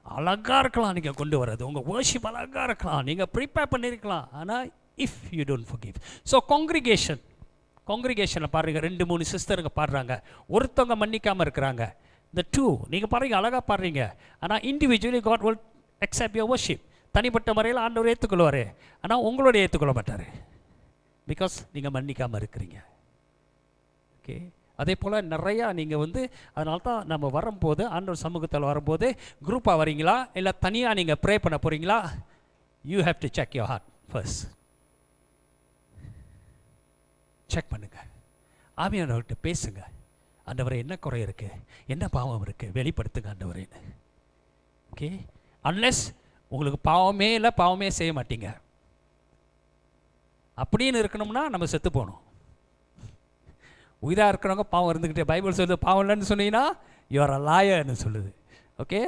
[SPEAKER 1] அழகாக இருக்கலாம் நீங்கள் கொண்டு வர்றது, உங்கள் வர்ஷிப் அழகாக இருக்கலாம், நீங்கள் ப்ரிப்பேர் பண்ணியிருக்கலாம், ஆனால் if you don't forgive. So காங்கிரிகேஷனில் பாருங்கள், 2-3 சிஸ்டருங்க பாடுறாங்க, ஒருத்தவங்க மன்னிக்காமல் இருக்கிறாங்க. இந்த 2 நீங்கள் பாருங்கள், அழகாக பாடுறீங்க, ஆனால் individually God will accept your worship. தனிப்பட்ட முறையில் ஆண்டவர் ஏற்றுக்கொள்வார், ஆனால் உங்களோட ஏற்றுக்கொள்ள மாட்டார், பிகாஸ் நீங்கள் மன்னிக்காமல் இருக்கிறீங்க. ஓகே, அதே போல் நிறையா நீங்கள் வந்து, அதனால தான் நம்ம வரும்போது, ஆண்டவர் சமூகத்தில் வரும்போது குரூப்பாக வரீங்களா இல்லை தனியாக நீங்கள் ப்ரே பண்ண போகிறீங்களா, you have to check your heart first. Check பண்ணுங்கள், ஆவியானவர்கிட்ட பேசுங்க, ஆண்டவரை என்ன குறை இருக்குது, என்ன பாவம் இருக்குது, வெளிப்படுத்துங்க ஆண்டவரேன்னு. ஓகே, அன்லெஸ் உங்களுக்கு பாவமே இல்லை, பாவமே செய்ய மாட்டீங்க அப்படின்னு இருக்கணும்னா நம்ம செத்து போகணும். உயிராக இருக்கிறவங்க பாவம் இருந்துக்கிட்டே, பைபிள் சொல்லுது பாவம் இல்லைன்னு சொன்னீங்கன்னா யுவர் அ லாயர்னு சொல்லுது. ஓகே,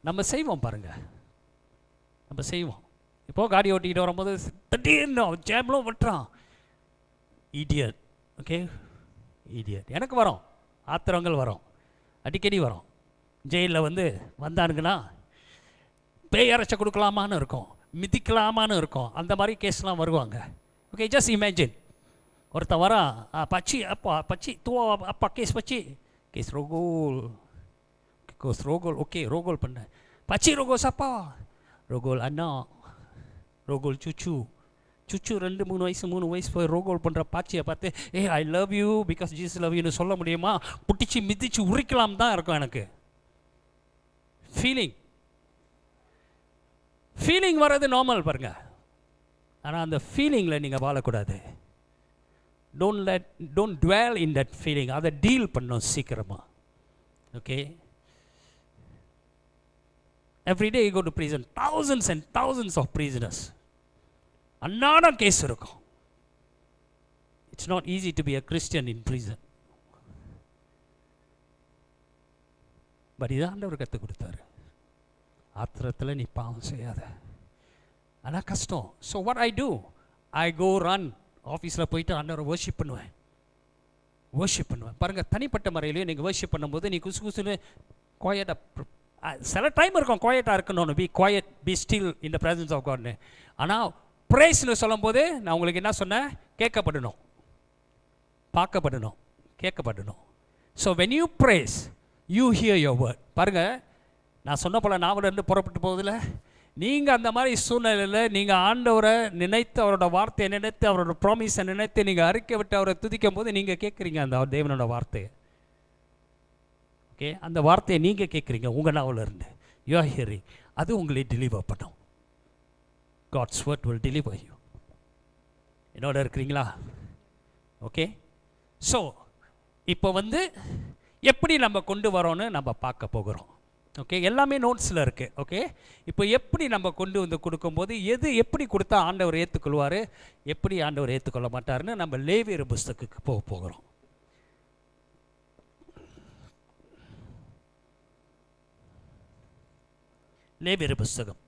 [SPEAKER 1] நம்ம செய்வோம் பாருங்கள், நம்ம செய்வோம். இப்போது காடி ஓட்டிக்கிட்டு வரும்போது திடீர்னு ஜேம்லும் விட்டுறான், இடியட். Okay, idiot. எனக்கு வரும், ஆத்திரங்கள் வரும், அடிக்கடி வரும். ஜெயிலில் வந்து வந்தானுங்கன்னா பேய் அரைச்ச கொடுக்கலாமான்னு இருக்கும், மிதிக்கலாமான்னு இருக்கும், அந்த மாதிரி கேஸ்லாம் வருவாங்க. ஓகே, ஜஸ்ட் இமேஜின், ஒருத்தன் வரான், பச்சி அப்பா பச்சி தூ அப்பா கேஸ் பச்சி கேஸ் ரோகோல் கோஸ் ரோகோல் ஓகே ரோகோல் பண்ண பச்சி ரோகோல் சப்பா ரோகோல் அண்ணா ரோகோல் சுச்சு சுச்சு 2-3 வயசு போய் ரோகோல் பண்ணுற பாச்சியை பார்த்து I love you because Jesus love யூன்னு சொல்ல முடியுமா? புட்டிச்சு மிதிச்சு உரிக்கலாம் தான் இருக்கும் எனக்கு ஃபீலிங் வர்றது நார்மல் பாருங்க. ஆனால் அந்த ஃபீலிங்கில் நீங்கள் வாழக்கூடாது. Don't dwell in that feeling. அதை டீல் பண்ணோம் சீக்கிரமாக. Okay, every day you go to prison, thousands and thousands of prisoners. அன்னாட கேஸ் இருக்கும். It's not easy to be a Christian in prison. But இதான் ஆண்டவர் கற்றுக் கொடுத்தாரு. ஆத்திரத்தில் நீ பாவம் செய்யாத. ஆனால் கஷ்டம். So what I do, I go run. ஆஃபீஸில் போயிட்டு ஆண்டவரை வர்ஷிப் பண்ணுவேன். பாருங்கள், தனிப்பட்ட முறையிலையும் நீங்கள் வர்ஷிப் பண்ணும்போது நீ குசுன்னு குவாய்ட்டாக, சில டைம் இருக்கும் குவாய்ட்டாக இருக்கணும்னு, be quiet, be still in the presence of காட்னு. ஆனால் ப்ரேஸ்னு சொல்லும் போது நான் உங்களுக்கு என்ன சொன்னேன், கேட்கப்படணும், பார்க்கப்படணும், கேட்கப்படணும். So when you praise you hear your word. பாருங்கள், நான் சொன்ன போல் நாவலிருந்து புறப்பட்டு போகுதில்ல, நீங்கள் அந்த மாதிரி சூழ்நிலையில் நீங்கள் ஆண்டவரை நினைத்து, அவரோட வார்த்தையை நினைத்து, அவரோட ப்ராமிஸை நினைத்து நீங்கள் அறிக்கை விட்டு அவரை துதிக்கும் போது நீங்கள் கேட்குறீங்க அந்த தேவனோட வார்த்தையை. ஓகே, அந்த வார்த்தையை நீங்கள் கேட்குறீங்க உங்கள் நாவலிருந்து. You are hearing. அது உங்களை டெலிவர் பண்ணும். God's word will deliver you. என்னோட இருக்கிறீங்களா? ஓகே, ஸோ இப்போ எப்படி நம்ம கொண்டு வரோன்னு நம்ம பார்க்க போகிறோம். ஓகே, எல்லாமே நோட்ஸில் இருக்குது. ஓகே, இப்போ எப்படி நம்ம கொண்டு கொடுக்கும்போது எது எப்படி கொடுத்தா ஆண்டவர் ஏற்றுக்கொள்வார், எப்படி ஆண்டவர் ஏற்றுக்கொள்ள மாட்டார்னு நம்ம லேவியர் புஸ்தகத்துக்கு போகிறோம். லேவியர் புஸ்தகம்,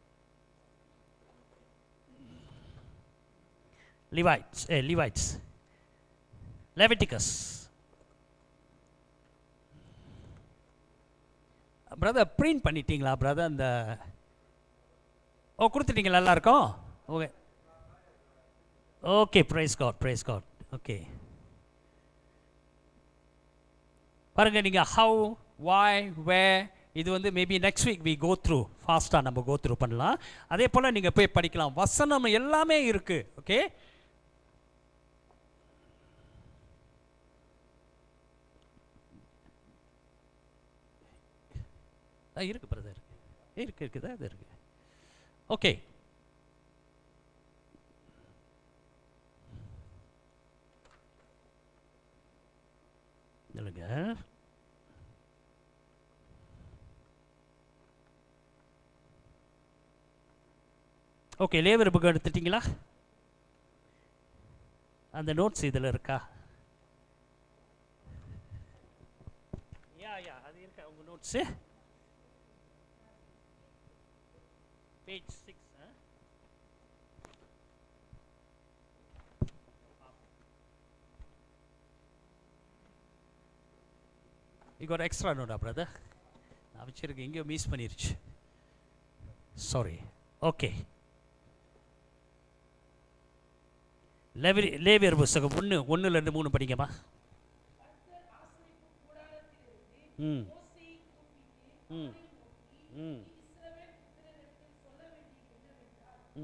[SPEAKER 1] லெவிட்டிகஸ். பிரதர் பிரிண்ட் பண்ணிட்டீங்களா பிரதர்? அந்த கொடுத்துட்டீங்களா எல்லாருக்கும்? Okay okay, praise God. Okay, பாருங்கள், நீங்கள் ஹவ், வாய், வே, இது maybe next week we go through, ஃபாஸ்ட்டாக நம்ம கோ த்ரூ பண்ணலாம். அதே போல் நீங்கள் போய் படிக்கலாம். வசனம் எல்லாமே இருக்குது. ஓகே, இருக்கு பிரதர், இருக்குதா? அது இருக்கு. ஓகே, இல்லைங்க. ஓகே, லேவியர் புக் எடுத்துட்டிங்களா? அந்த நோட்ஸ் இதில் இருக்கா? யா அது இருக்கா உங்கள் notes? Page 6. You got extra note, brother? நான் வச்சிருக்கேன், எங்கேயோ மிஸ் பண்ணிருச்சு. சாரி. ஓகே, லேவியர் புஸ்தகம் 1:1-3 படிங்கம்மா. ம் ம் ம்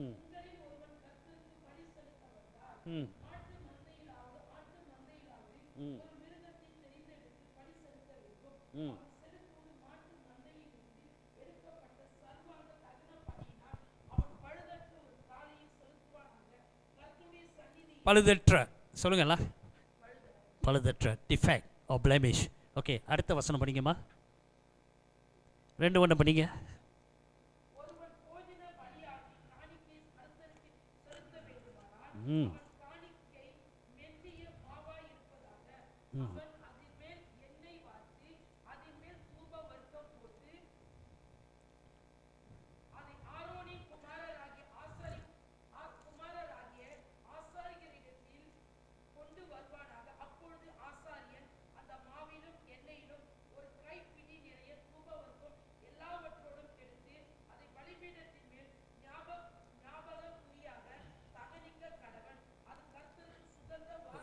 [SPEAKER 1] ம் ம் ம் ம் பழுதற்ற, சொல்லுங்களா? பழுதற்ற, டிஃபெக்ட் ஆர் பிளெமிஷ். ஓகே, அடுத்த வசனம் படிங்கம்மா. 2:1 படிங்க. ம் ம்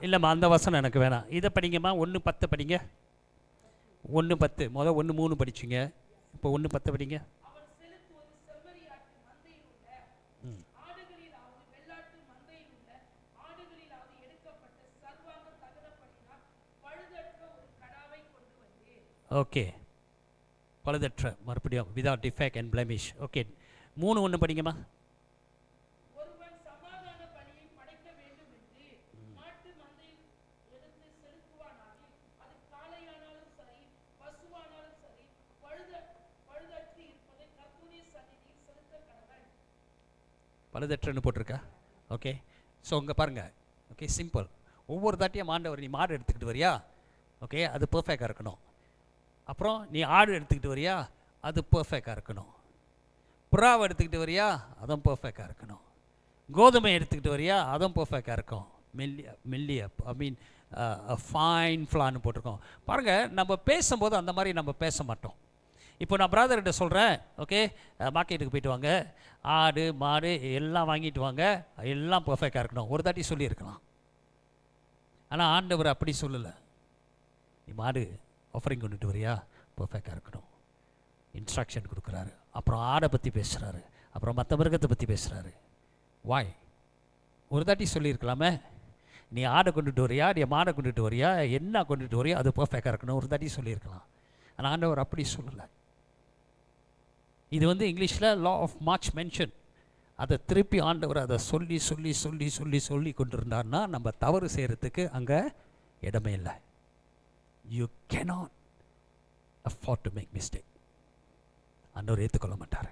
[SPEAKER 1] இல்லைம்மா, அந்த வசனம் எனக்கு வேணாம். இதை படிங்கம்மா. 1:10 படிங்க. 1:10 முதல் 1:3 படிச்சிங்க, இப்போ 1:10 படிங்க. ஓகே, பழுதற்ற, மறுபடியும் without defect and blemish. Okay, 3:1 படிங்கம்மா. பழுதற்றன்னு போட்டிருக்கா? ஓகே, ஸோ இங்கே பாருங்கள். Okay, simple. ஒவ்வொரு தாட்டியும் ஆண்டவர், நீ மாடு எடுத்துக்கிட்டு வரியா, ஓகே, அது பர்ஃபெக்டாக இருக்கணும். அப்புறம் நீ ஆடு எடுத்துக்கிட்டு வரியா, அது பர்ஃபெக்டாக இருக்கணும். புறாவை எடுத்துக்கிட்டு வரியா, அதுவும் பர்ஃபெக்டாக இருக்கணும். கோதுமை எடுத்துக்கிட்டு வரியா, அதுவும் பர்ஃபெக்டாக இருக்கும். மெல்லிய ஐ மீன் ஃபைன் ஃப்ளான்னு போட்டிருக்கோம். பாருங்கள், நம்ம பேசும்போது அந்த மாதிரி நம்ம பேச மாட்டோம். இப்போ நான் பிரதர்கிட்ட சொல்கிறேன், ஓகே, மார்க்கெட்டுக்கு போய்ட்டு வாங்க, ஆடு மாடு எல்லாம் வாங்கிட்டு வாங்க, எல்லாம் பர்ஃபெக்டாக இருக்கணும், ஒரு தாட்டி சொல்லியிருக்கலாம். ஆனால் ஆண்டவர் அப்படி சொல்லலை. நீ மாடு ஆஃபரிங் கொண்டுட்டு வரியா, பர்ஃபெக்டாக இருக்கணும், இன்ஸ்ட்ரக்ஷன் கொடுக்குறாரு. அப்புறம் ஆடை பற்றி பேசுகிறாரு, அப்புறம் மற்ற மிருகத்தை பற்றி பேசுகிறாரு. வாய் ஒரு தாட்டி சொல்லியிருக்கலாமே, நீ ஆடை கொண்டுட்டு வரியா, நீ மாடை கொண்டுட்டு வரியா, என்ன கொண்டுட்டு வரியா, அது பர்ஃபெக்டாக இருக்கணும், ஒரு தாட்டி சொல்லியிருக்கலாம். ஆனால் ஆண்டவர் அப்படி சொல்லலை. இது வந்து இங்கிலீஷில் லா ஆஃப் மார்ச் மென்ஷன். அதை திருப்பி ஆண்டவர் அதை சொல்லி சொல்லி சொல்லி சொல்லி சொல்லி கொண்டிருந்தார்னா நம்ம தவறு செய்கிறதுக்கு அங்கே இடமே இல்லை. You cannot afford to make mistake. ஆண்டவர் ஏற்றுக்கொள்ள மாட்டார்.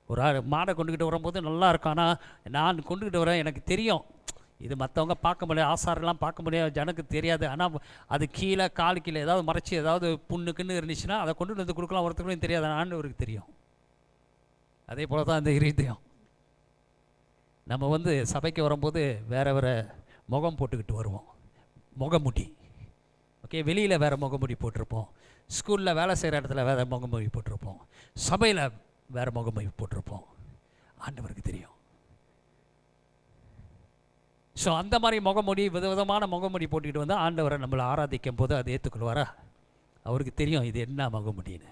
[SPEAKER 1] ஒரு மாடை கொண்டுக்கிட்டு வரும்போது நல்லா இருக்கும், ஆனால் நான் கொண்டுக்கிட்டு வரேன், எனக்கு தெரியும் இது மற்றவங்க பார்க்க முடியாது, ஆசாரெல்லாம் பார்க்க முடியாது, ஜனக்கு தெரியாது. ஆனால் அது கீழே காலு கீழே ஏதாவது மறைச்சி ஏதாவது புண்ணுக்குன்னு இருந்துச்சுன்னா அதை கொண்டு வந்து கொடுக்கலாம், ஒருத்தருக்கும் தெரியாது, ஆண்டவருக்கு தெரியும். அதே போல் தான் இந்த இருதயம். நம்ம வந்து சபைக்கு வரும்போது வேறு வேறு முகம் போட்டுக்கிட்டு வருவோம், முகமுடி. ஓகே, வெளியில் வேறு முகமுடி போட்டிருப்போம், ஸ்கூலில் வேலை செய்கிற இடத்துல வேறு முகமுடி போட்டிருப்போம், சபையில் வேறு முகமுடி போட்டிருப்போம். ஆண்டவருக்கு தெரியும். ஸோ அந்த மாதிரி முகமுடி, விதவிதமான முகமுடி போட்டுக்கிட்டு வந்தால் ஆண்டவரை நம்மளை ஆராதிக்கும் போது அதை ஏற்றுக்கொள்வாரா? அவருக்கு தெரியும் இது என்ன முகமுடின்னு.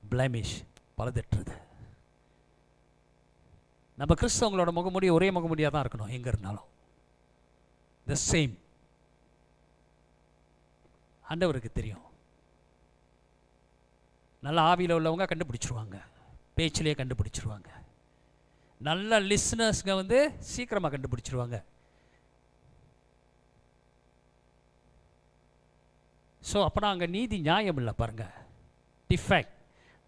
[SPEAKER 1] பிளமிஷ், பழுதற்றது. நம்ம கிறிஸ்தவங்களோட முகமுடி ஒரே முகமுடியாக தான் இருக்கணும், எங்கே இருந்தாலும் த சேம். ஆண்டவருக்கு தெரியும். நல்ல ஆவியில் உள்ளவங்க கண்டுபிடிச்சிருவாங்க, பேச்சிலேயே கண்டுபிடிச்சிருவாங்க. நல்ல லிஸ்னர்ஸ்ங்க வந்து சீக்கிரமாக கண்டுபிடிச்சிருவாங்க. ஸோ அப்போனா அங்கே நீதி நியாயம் இல்லை பாருங்கள், டிஃபெக்ட்.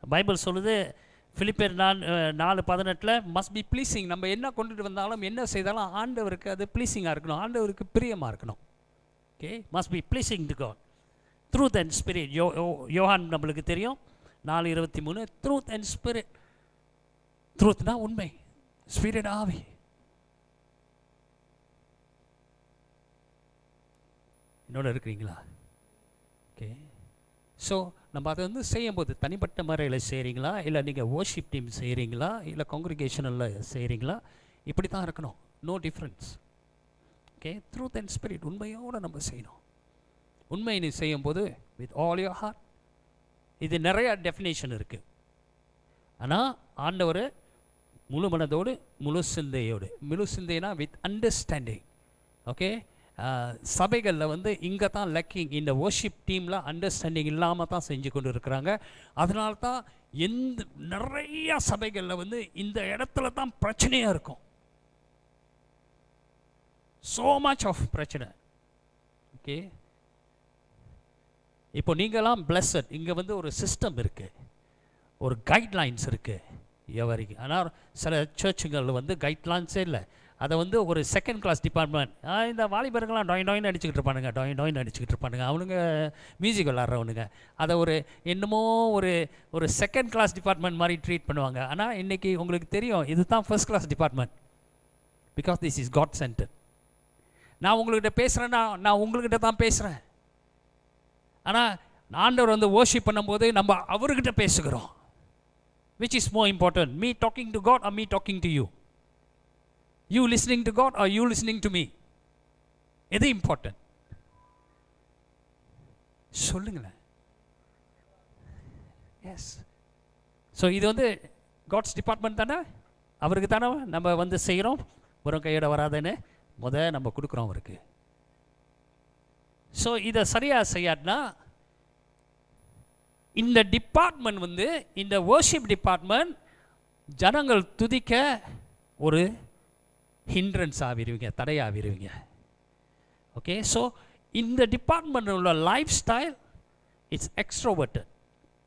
[SPEAKER 1] பைபிள் சொல்லுது பிலிப்பியர் 4:18 மஸ்ட் பி ப்ளீஸிங். நம்ம என்ன கொண்டுட்டு வந்தாலும் என்ன செய்தாலும் ஆண்டவருக்கு அது ப்ளீஸிங்காக இருக்கணும், ஆண்டவருக்கு பிரியமாக இருக்கணும். Okay, must be pleasing to God. Truth and spirit. Yovan நம்மளுக்கு தெரியும் 4:23, ட்ரூத் அண்ட் ஸ்பிரிட். ட்ரூத்னா உண்மை, ஸ்பிரிட் ஆவி. என்னோட இருக்கிறீங்களா? ஓகே, ஸோ நம்ம அதை வந்து செய்யும்போது தனிப்பட்ட முறையில் செய்கிறீங்களா, இல்லை நீங்கள் வர்ஷிப் டீம் செய்கிறீங்களா, இல்லை காங்கிரிகேஷனில் செய்கிறீங்களா, இப்படி தான் இருக்கணும், no difference. Okay, truth and spirit, உண்மையோடு நம்ம செய்யணும். உண்மை நீ செய்யும்போது வித் ஆல் யுவர் ஹார்ட். இது நிறையா டெஃபினேஷன் இருக்குது. ஆனால் ஆண்டவர் முழு மனதோடு, முழு சிந்தையோடு, முழு சிந்தைனா வித் அண்டர்ஸ்டாண்டிங். ஓகே, சபைகளில் வந்து இங்கே தான் லக்கிங். இந்த வர்ஷிப் டீமில் அண்டர்ஸ்டாண்டிங் இல்லாமல் தான் செஞ்சு கொண்டு இருக்கிறாங்க. அதனால தான் நிறையா சபைகளில் வந்து இந்த இடத்துல தான் பிரச்சனையாக இருக்கும். ஸோ மச் ஆஃப் பிரச்சனை. ஓகே, இப்போ நீங்களாம் பிளஸட். இங்கே வந்து ஒரு சிஸ்டம் இருக்குது, ஒரு கைட்லைன்ஸ் இருக்குது எவரிக்கு. ஆனால் சில சர்ச்சுகளில் வந்து கைட்லைன்ஸே இல்லை. அதை வந்து ஒரு செகண்ட் கிளாஸ் டிபார்ட்மெண்ட். இந்த வாலிபர்கள்லாம் டாயின் அடிச்சுக்கிட்டு இருப்பானுங்க, டாயின் அடிச்சுக்கிட்டு இருப்பானுங்க, அவனுங்க மியூசிக் விளாட்றவனுங்க. அதை ஒரு என்னமோ ஒரு செகண்ட் கிளாஸ் டிபார்ட்மெண்ட் மாதிரி ட்ரீட் பண்ணுவாங்க. ஆனால் இன்றைக்கி உங்களுக்கு தெரியும் இது தான் first class department. Because this is God center. நான் உங்கள்கிட்ட பேசுகிறேன்னா நான் உங்கள்கிட்ட தான் பேசுகிறேன். ஆனால் ஆண்டவர் வந்து வர்ஷிப் பண்ணும்போது நம்ம அவர்கிட்ட பேசுகிறோம். Which is more important, me talking to God or me talking to you? You listening to God or you listening to me? எது இம்பார்ட்டன்ட்? சொல்லுங்களேன். எஸ். ஸோ இது வந்து காட்ஸ் டிபார்ட்மெண்ட் தானே, அவருக்கு தானே நம்ம வந்து செய்கிறோம். வெறும் கையோட வராதுன்னு நம்ம கொடுக்குறோம் அவருக்கு. ஸோ இதை சரியாக செய்யாட்டினா இந்த டிபார்ட்மெண்ட் வந்து, இந்த வர்ஷிப் டிபார்ட்மெண்ட் ஜனங்கள் துதிக்க ஒரு ஹிண்ட்ரன்ஸ் ஆகிருவீங்க, தடையாகிருவீங்க. ஓகே. ஸோ இந்த டிபார்ட்மெண்ட் உள்ள லைஃப் ஸ்டைல் இட்ஸ் எக்ஸ்ட்ரோவர்ட்டட்.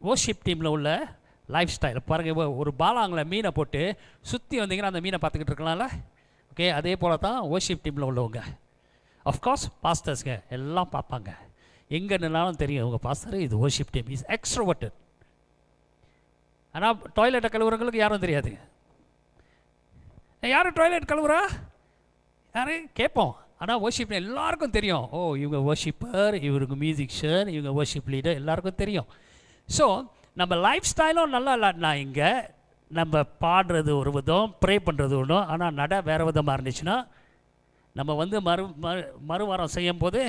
[SPEAKER 1] வர்ஷிப் டீமில் உள்ள லைஃப் ஸ்டைல் பாருங்கள். ஒரு பாலாங்கில் மீனை போட்டு சுற்றி வந்தீங்கன்னா அந்த மீனை பார்த்துக்கிட்டு இருக்கலாம்ல. ஓகே. அதே போல் தான் வர்ஷிப் டீமில் உள்ளவங்க. ஆஃப்கோர்ஸ் பாஸ்டர்ஸ்ங்க எல்லாம் பார்ப்பாங்க, எங்கே நின்னாலும் தெரியும் உங்கள் பாஸ்டர் இது வர்ஷிப் டீம் இஸ் எக்ஸ்ட்ரோவர்ட்டட். ஆனால் டாய்லெட்டை கழுவுறவங்களுக்கு யாரும் தெரியாது. யாரும் டாய்லெட் கழுவுறா யாரு கேட்போம். ஆனால் வர்ஷிப் எல்லாருக்கும் தெரியும். ஓ இவங்க வர்ஷிப்பர், இவருக்கு மியூசிஷியன், இவங்க வர்ஷிப் லீடர், எல்லாருக்கும் தெரியும். ஸோ நம்ம லைஃப் ஸ்டைலும் நல்லா இல்லாட்டினா இங்கே நம்ம பாடுறது ஒரு விதம், ப்ரே பண்ணுறது ஒன்றும், ஆனால் நட வேறு விதமாக இருந்துச்சுன்னா நம்ம வந்து மறுவாரம் செய்யும்போது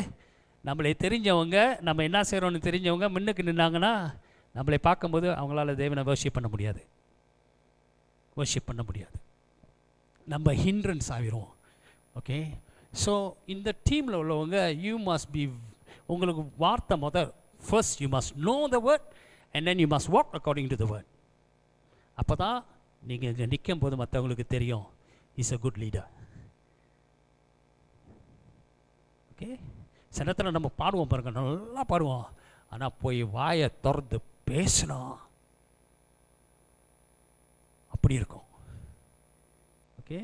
[SPEAKER 1] நம்மளை தெரிஞ்சவங்க, நம்ம என்ன செய்கிறோன்னு தெரிஞ்சவங்க முன்னுக்கு நின்னாங்கன்னா நம்மளை பார்க்கும்போது அவங்களால தேவனை வர்ஷிப் பண்ண முடியாது, நம்ம ஹிண்ட்ரன்ஸ் ஆகிரும். ஓகே. ஸோ இந்த டீமில் உள்ளவங்க யூ மஸ்ட் பி, உங்களுக்கு வார்த்தை first you must know the word and then you must walk according to the word. அப்போ தான் நீங்கள் இங்கே நிற்கும் போது மற்றவங்களுக்கு தெரியும் is a good leader. Okay. சில நேரத்தில் நம்ம பாடுவோம் பாருங்கள், நல்லா பாடுவோம், ஆனால் போய் வாயை திறந்து பேசணும் அப்படி இருக்கும். ஓகே.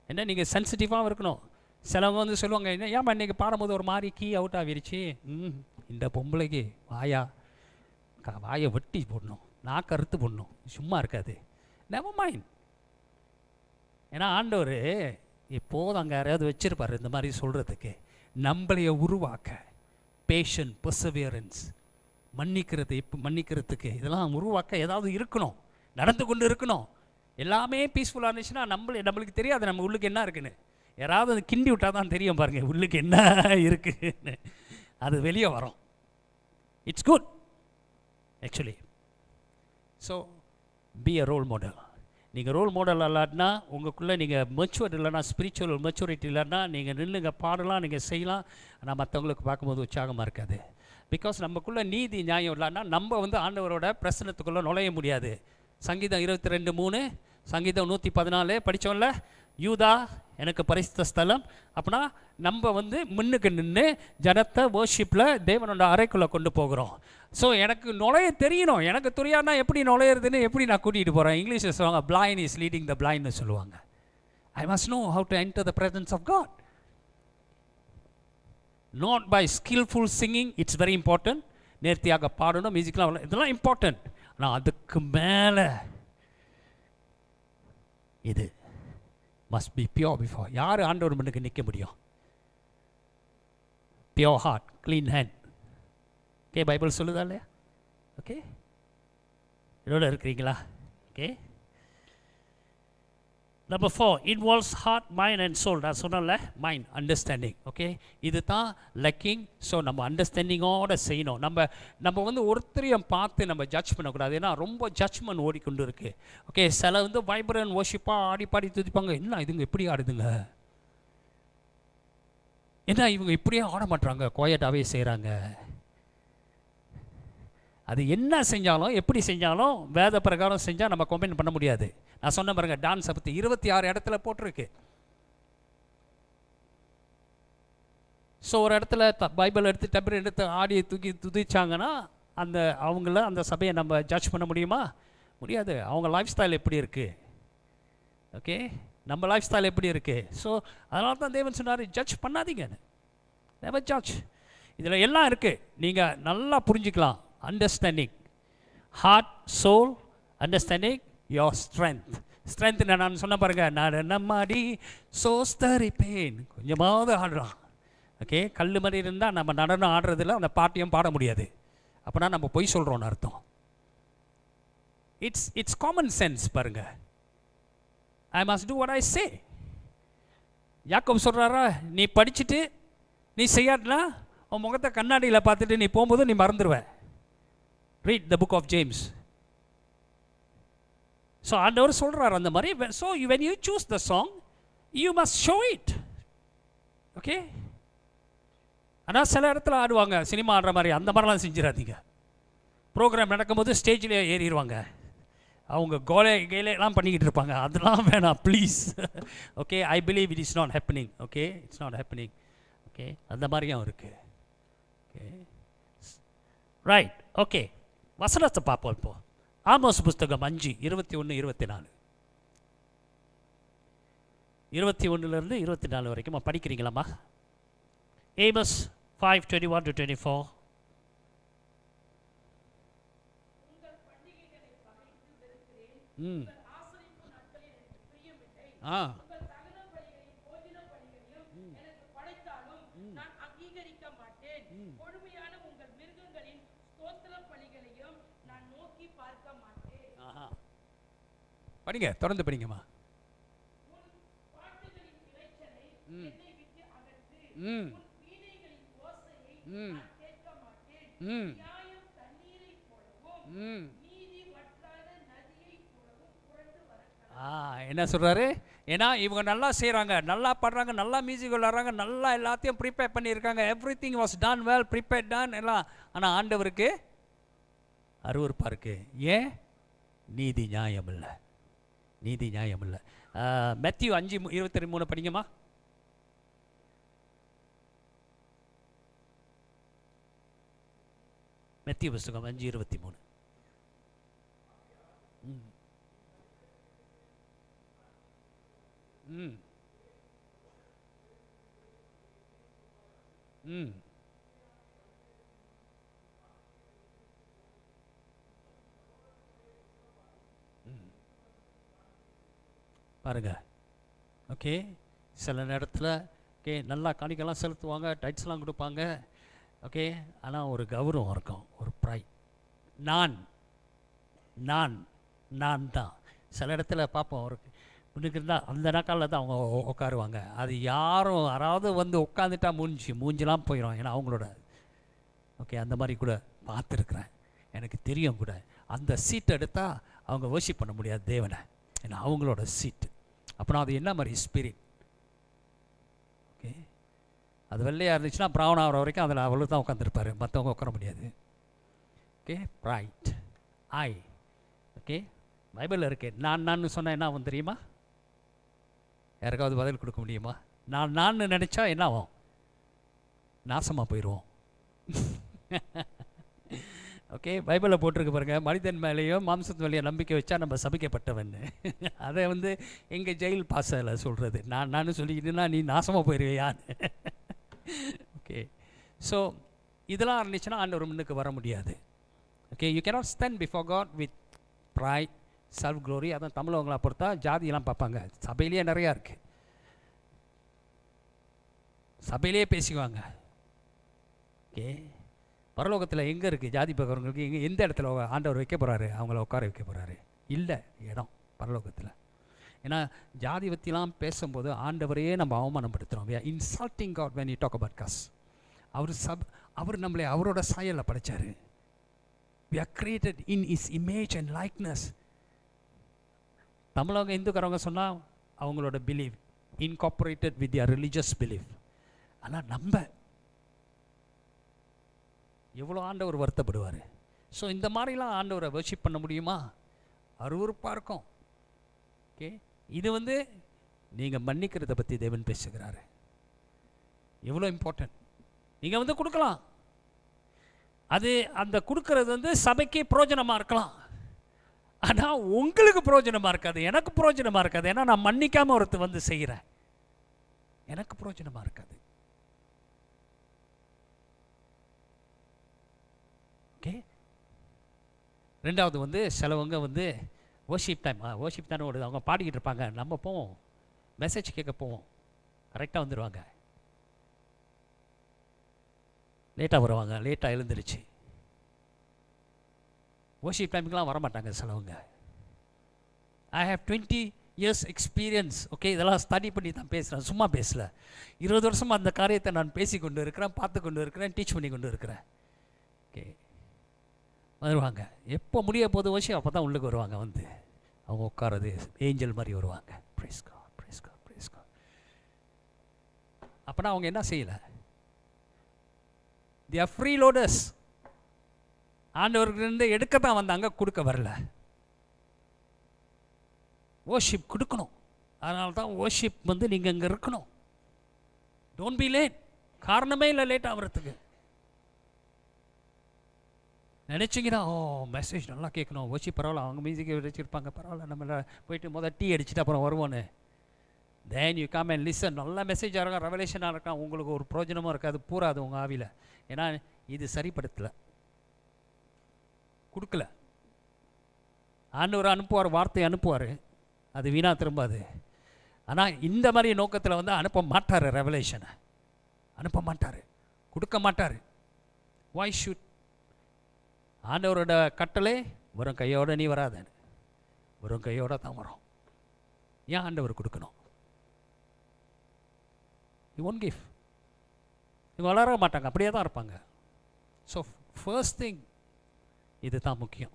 [SPEAKER 1] என்ன நீங்கள் சென்சிட்டிவாகவும் இருக்கணும். சிலவங்க வந்து சொல்லுவாங்க, என்ன ஏமா இன்றைக்கி பாடும்போது ஒரு மாதிரி கீ அவுட் ஆகிருச்சு. இந்த பொம்பளைக்கு வாயை வெட்டி போடணும், நாக்கு அறுத்து போடணும், சும்மா இருக்காது. Never mind. ஏன்னா ஆண்டவர் எப்போதும் அங்கே யாரையாவது வச்சுருப்பார் இந்த மாதிரி சொல்கிறதுக்கு, நம்மளைய உருவாக்க. பேஷன், பெர்சவியரன்ஸ், மன்னிக்கிறதுக்கு இதெல்லாம் உருவாக்க ஏதாவது இருக்கணும், நடந்து கொண்டு இருக்கணும். எல்லாமே பீஸ்ஃபுல்லாக இருந்துச்சுன்னா நம்மளுக்கு தெரியாது நம்ம உள்ளுக்கு என்ன இருக்குன்னு. யாராவது அது கிண்டி விட்டால் தான் தெரியும் பாருங்கள் உள்ளுக்கு என்ன இருக்குன்னு, அது வெளியே வரும். It's good actually. So be a role model. நீங்கள் ரோல் மாடல் இல்லாட்டினா உங்களுக்குள்ளே நீங்கள் மெச்சூர் இல்லைனா, ஸ்பிரிச்சுவல் மெச்சூரிட்டி இல்லைன்னா நீங்கள் நின்றுங்க பாடலாம், நீங்கள் செய்யலாம், ஆனால் மற்றவங்களுக்கு பார்க்கும்போது உற்சாகமாக இருக்காது. பிகாஸ் நமக்குள்ளே நீதி நியாயம் இல்லைன்னா நம்ம வந்து ஆண்டவரோட பிரசனத்துக்குள்ளே நுழைய முடியாது. சங்கீதம் 22:3, சங்கீதம் 114 படித்தோம்ல, யூதா எனக்கு பரிசுத்த ஸ்தலம். அப்படின்னா நம்ம வந்து முன்னுக்கு நின்று ஜனத்தை வர்ஷிப்பில் தேவனோட அறைக்குள்ளே கொண்டு போகிறோம். ஸோ எனக்கு நுழைய தெரியணும், எனக்கு தெரியாதுனா எப்படி நுழையிறதுன்னு எப்படி நான் கூட்டிகிட்டு போகிறேன். இங்கிலீஷில் சொல்லுவாங்க பிளைண்ட் இஸ் லீடிங் த பிளைண்ட்னு சொல்லுவாங்க. I must know how to enter the presence of God. Not by skillful singing, it's very important. நேர்த்தியாக பாடணும், மியூசிக்லாம் இதெல்லாம் இம்பார்ட்டன்ட். ஆனால் அதுக்கு மேலே இது மஸ்ட் பி பியோர் பிஃபோர். யார் ஆண்டவர் முன்னுக்கு நிற்க முடியும்? Pure heart, clean hand. Okay. Bible சொல்லுதா இல்லையா? ஓகே. இதோட இருக்கிறீங்களா? Okay. Number 4 involves heart, mind and soul. நான் சொன்னேன்ல, மைண்ட், அண்டர்ஸ்டாண்டிங். ஓகே. இது தான் லக்கிங். ஸோ நம்ம அண்டர்ஸ்டாண்டிங்கோடு செய்யணும். நம்ம வந்து ஒருத்தரையும் பார்த்து நம்ம ஜட்ஜ் பண்ணக்கூடாது. ஏன்னா ரொம்ப ஜட்ஜ்மெண்ட் ஓடிக்கொண்டு இருக்குது. ஓகே. சில வந்து வைப்ரன் வர்ஷிப்பாக ஆடி பாடி துதிப்பாங்க. என்ன இதுங்க இப்படி ஆடுதுங்க, என்ன இவங்க இப்படியே ஆட மாட்டாங்க, குவாய்ட்டாகவே செய்கிறாங்க. அது என்ன செஞ்சாலும் எப்படி செஞ்சாலும் வேத பிரகாரம் செஞ்சால் நம்ம கம்பைன் பண்ண முடியாது. நான் சொன்ன பாருங்க, டான்ஸை பற்றி 26 இடத்துல போட்டிருக்கு. ஸோ ஒரு இடத்துல பைபிள் எடுத்து டெம்பர் எடுத்து ஆடியை தூக்கி துதிச்சாங்கன்னா அந்த சபையை நம்ம ஜட்ஜ் பண்ண முடியுமா? முடியாது. அவங்க லைஃப் ஸ்டைல் எப்படி இருக்குது? ஓகே. நம்ம லைஃப் ஸ்டைல் எப்படி இருக்குது? ஸோ அதனால தான் தேவன் சொன்னார், ஜட்ஜ் பண்ணாதீங்கன்னு. Never judge. இதில் எல்லாம் இருக்குது, நீங்கள் நல்லா புரிஞ்சுக்கலாம். Understanding, heart, soul, understanding, your strength. Strength நான் சொன்ன பாருங்க, நான் நம்மாடி சோஸ்தரி பெயின் கொஞ்சமாவது ஆடுறான். ஓகே. கல் மாதிரி இருந்தால் நம்ம நடனம் ஆடுறதில்ல, அந்த பாட்டையும் பாட முடியாது. அப்படின்னா நம்ம பொய் சொல்கிறோன்னு அர்த்தம். இட்ஸ் காமன் சென்ஸ் பாருங்க. I must do what I say. யாக்கோபு சொல்கிறாரா, நீ படிச்சுட்டு நீ செய்யாட்டினா உன் முகத்தை கண்ணாடியில் பார்த்துட்டு நீ போகும்போது நீ மறந்துடுவ. Read the book of James. So ஆண்டவர் சொல்கிறார் அந்த மாதிரி. So when you choose the song you must show it. Okay. ஆனால் சில இடத்துல ஆடுவாங்க சினிமா ஆடுற மாதிரி, அந்த மாதிரிலாம் செஞ்சிடாதீங்க. ப்ரோக்ராம் நடக்கும்போது ஸ்டேஜில் ஏறிடுவாங்க, அவங்க கேலையெல்லாம் பண்ணிக்கிட்டு இருப்பாங்க. அதெல்லாம் வேணாம் please. Okay, I believe it is not happening. Okay, it's not happening. Okay, அந்த மாதிரியும் இருக்குது. Okay, right. ஓகே, வசனத்தை பார்ப்போம் இப்போ. ஆமோஸ் புஸ்தகம் 5 21 24. 21 24 வரைக்கும் படிக்கிறீங்களாம்மா? Amos 5:21-24. படிங்க, தொடர்ந்து படிங்கம்மா. என்ன சொல்கிறாரு? ஏன்னா இவங்க நல்லா செய்கிறாங்க, நல்லா பாடுறாங்க, நல்லா மியூசிக் விளாட்றாங்க, நல்லா எல்லாத்தையும் ப்ரிப்பேர் பண்ணியிருக்காங்க. Everything was done well, prepare done எல்லாம். ஆனால் ஆண்டவருக்கு அருவருப்பாக இருக்குது. ஏன்? நீதி நியாயம் இல்லை, நீதி நியாயம் இல்லை. மேத்யூ 5:23 படிங்கம்மா. மேத்யூ புஸ்தகம் 5:23. பாருங்க. ஓகே, சில நேரத்தில் ஓகே நல்லா காணிக்கெல்லாம் செலுத்துவாங்க, டைட்ஸ்லாம் கொடுப்பாங்க. ஓகே, ஆனால் ஒரு கௌரவம் இருக்கும், ஒரு ப்ரைட். நான் நான் நான் தான். சில இடத்துல பார்ப்போம், ஒரு முன்னுக்கு இருந்தால் அந்த நாட்களில் தான் அவங்க உட்காருவாங்க. அது யாரும் யாராவது வந்து உட்காந்துட்டா மூஞ்சிலாம் போயிடும். ஏன்னா அவங்களோட ஓகே அந்த மாதிரி கூட பார்த்துருக்குறேன், எனக்கு தெரியும் கூட. அந்த சீட் எடுத்தால் அவங்க வர்ஷிப் பண்ண முடியாது தேவனை, ஏன்னா அவங்களோட சீட்டு. அப்புறம் அது என்ன மாதிரி ஸ்பிரிட்? ஓகே, அது வெள்ளையாக இருந்துச்சுன்னா ப்ரௌன் ஆகிற வரைக்கும் அதில் அவ்வளோ தான் உட்காந்துருப்பார், மற்றவங்க உட்கார முடியாது. Okay, right. ஐ ஓகே, பைபிளில் இருக்கு. நான் சொன்னால் என்ன ஆகும் தெரியுமா? யாருக்காவது பதில் கொடுக்க முடியுமா? நான் நினச்சா என்ன ஆகும்? நாசமாக போயிடுவோம். ஓகே, பைபிளில் போட்டிருக்கு பாருங்கள், மனிதன் மேலேயும் மாம்சத்து மேலேயும் நம்பிக்கை வச்சா நம்ம சபிக்கப்பட்டவன். அதை வந்து எங்கள் ஜெயில் பாஸில் சொல்கிறது. நான் சொல்லிக்கிட்டேன்னா நீ நாசமாக போயிடுவியான்னு. ஓகே, ஸோ இதெல்லாம் இருந்துச்சுன்னா ஆண்டவர் முன்னுக்கு வர முடியாது. Okay, you cannot stand before God with pride, self glory. அதான் தமிழவங்களை பொறுத்தா ஜாதியெல்லாம் பார்ப்பாங்க. சபையிலேயே நிறையா இருக்குது, சபையிலேயே பேசிக்குவாங்க. ஓகே, பரலோகத்தில் எங்கே இருக்குது ஜாதி பார்க்குறவங்களுக்கு? எந்த இடத்துல ஆண்டவர் வைக்க போகிறாரு? அவங்கள உட்கார வைக்க போகிறாரு? இல்லை இடம் பரலோகத்தில். ஏன்னா ஜாதி பற்றிலாம் பேசும்போது ஆண்டவரையே நம்ம அவமானப்படுத்துகிறோம். we are insulting God when you talk about us. அவர் நம்மளை அவரோட சாயலில் படைச்சார். we are created in his image and likeness. தமிழவங்க இந்துக்காரவங்க சொன்னால் அவங்களோட believe incorporated with their religious belief. ஆனால் நம்ம எவ்வளோ ஆண்டவர் வருத்தப்படுவார். ஸோ இந்த மாதிரிலாம் ஆண்டவரை வர்ஷிப் பண்ண முடியுமா? அருவருப்பாக இருக்கும். ஓகே, இது வந்து நீங்கள் மன்னிக்கிறத பற்றி தேவன் பேசுகிறாரு. எவ்வளோ இம்பார்ட்டன்ட். நீங்கள் வந்து கொடுக்கலாம், அது அந்த கொடுக்கறது வந்து சபைக்கு பிரயோஜனமாக இருக்கலாம், ஆனால் உங்களுக்கு பிரயோஜனமாக இருக்காது, எனக்கு பிரயோஜனமாக இருக்காது. ஏன்னா நான் மன்னிக்காமல் ஒருத்தர் வந்து செய்கிறேன், எனக்கு பிரயோஜனமாக இருக்காது. ஓகே, ரெண்டாவது வந்து சிலவங்க வந்து வர்ஷிப் டைம் ஒரு அவங்க பாடிக்கிட்டு இருப்பாங்க, நம்ம போவோம் மெசேஜ் கேட்க போவோம், கரெக்டாக வந்துடுவாங்க, லேட்டாக வருவாங்க, லேட்டாக எழுந்துருச்சு. வர்ஷிப் டைமுக்கெலாம் வரமாட்டாங்க சிலவங்க. I have 20 years experience. Okay, இதெல்லாம் ஸ்டடி பண்ணி தான் பேசுகிறேன், சும்மா பேசல. 20 வருஷமாக அந்த காரியத்தை நான் பேசி கொண்டு இருக்கிறேன், பார்த்து கொண்டு இருக்கிறேன், டீச் பண்ணி கொண்டு இருக்கிறேன். ஓகே, வருவாங்க. எப்போ முடிய போது வருஷம் அப்போ தான் உள்ளுக்கு வருவாங்க. வந்து அவங்க உட்காரது ஏஞ்சல் மாதிரி வருவாங்க. Praise God, praise God, praise God. அப்போனா அவங்க என்ன செய்யலை? They are freeloaders. ஆண்டவர்கிட்ட எடுக்க தான் வந்தாங்க, கொடுக்க வரல. வர்ஷிப் கொடுக்கணும். அதனால தான் வர்ஷிப் வந்து நீங்கள் இங்கே இருக்கணும். Don't be late. காரணமே இல்லை லேட் ஆகிறதுக்கு. நினச்சிங்கன்னா ஓ மெசேஜ் நல்லா கேட்கணும், வர்ஷிப் பரவாயில்ல, அவங்க மியூசிக்கை வச்சுருப்பாங்க, பரவாயில்ல, நம்ம போயிட்டு முதல் டீ அடிச்சுட்டு அப்புறம் வருவோன்னு. Then you come and listen. நல்ல மெசேஜாக இருக்கும், ரெவலேஷனாக இருக்கும், உங்களுக்கு ஒரு பிரயோஜனமும் இருக்காது, பூராது உங்கள் ஆவியில். ஏன்னா இது சரிப்படுத்தலை, கொடுக்கல. ஆண்டவர் அனுப்புவார், வார்த்தை அனுப்புவார், அது வீணாக திரும்பாது. ஆனால் இந்த மாதிரி நோக்கத்தில் வந்து அனுப்ப மாட்டார், ரெவலேஷனை அனுப்ப மாட்டார், கொடுக்க மாட்டார். Why should? ஆண்டவரோட கட்டளை வெறும் கையோட நீ வராதேன்னு, வெறும் கையோட தான் வரும். ஏன் ஆண்டவர் கொடுக்கணும்? You won't give. இவங்க வளர மாட்டாங்க, அப்படியே தான் இருப்பாங்க. ஸோ ஃபர்ஸ்ட் திங் இது தான் முக்கியம்.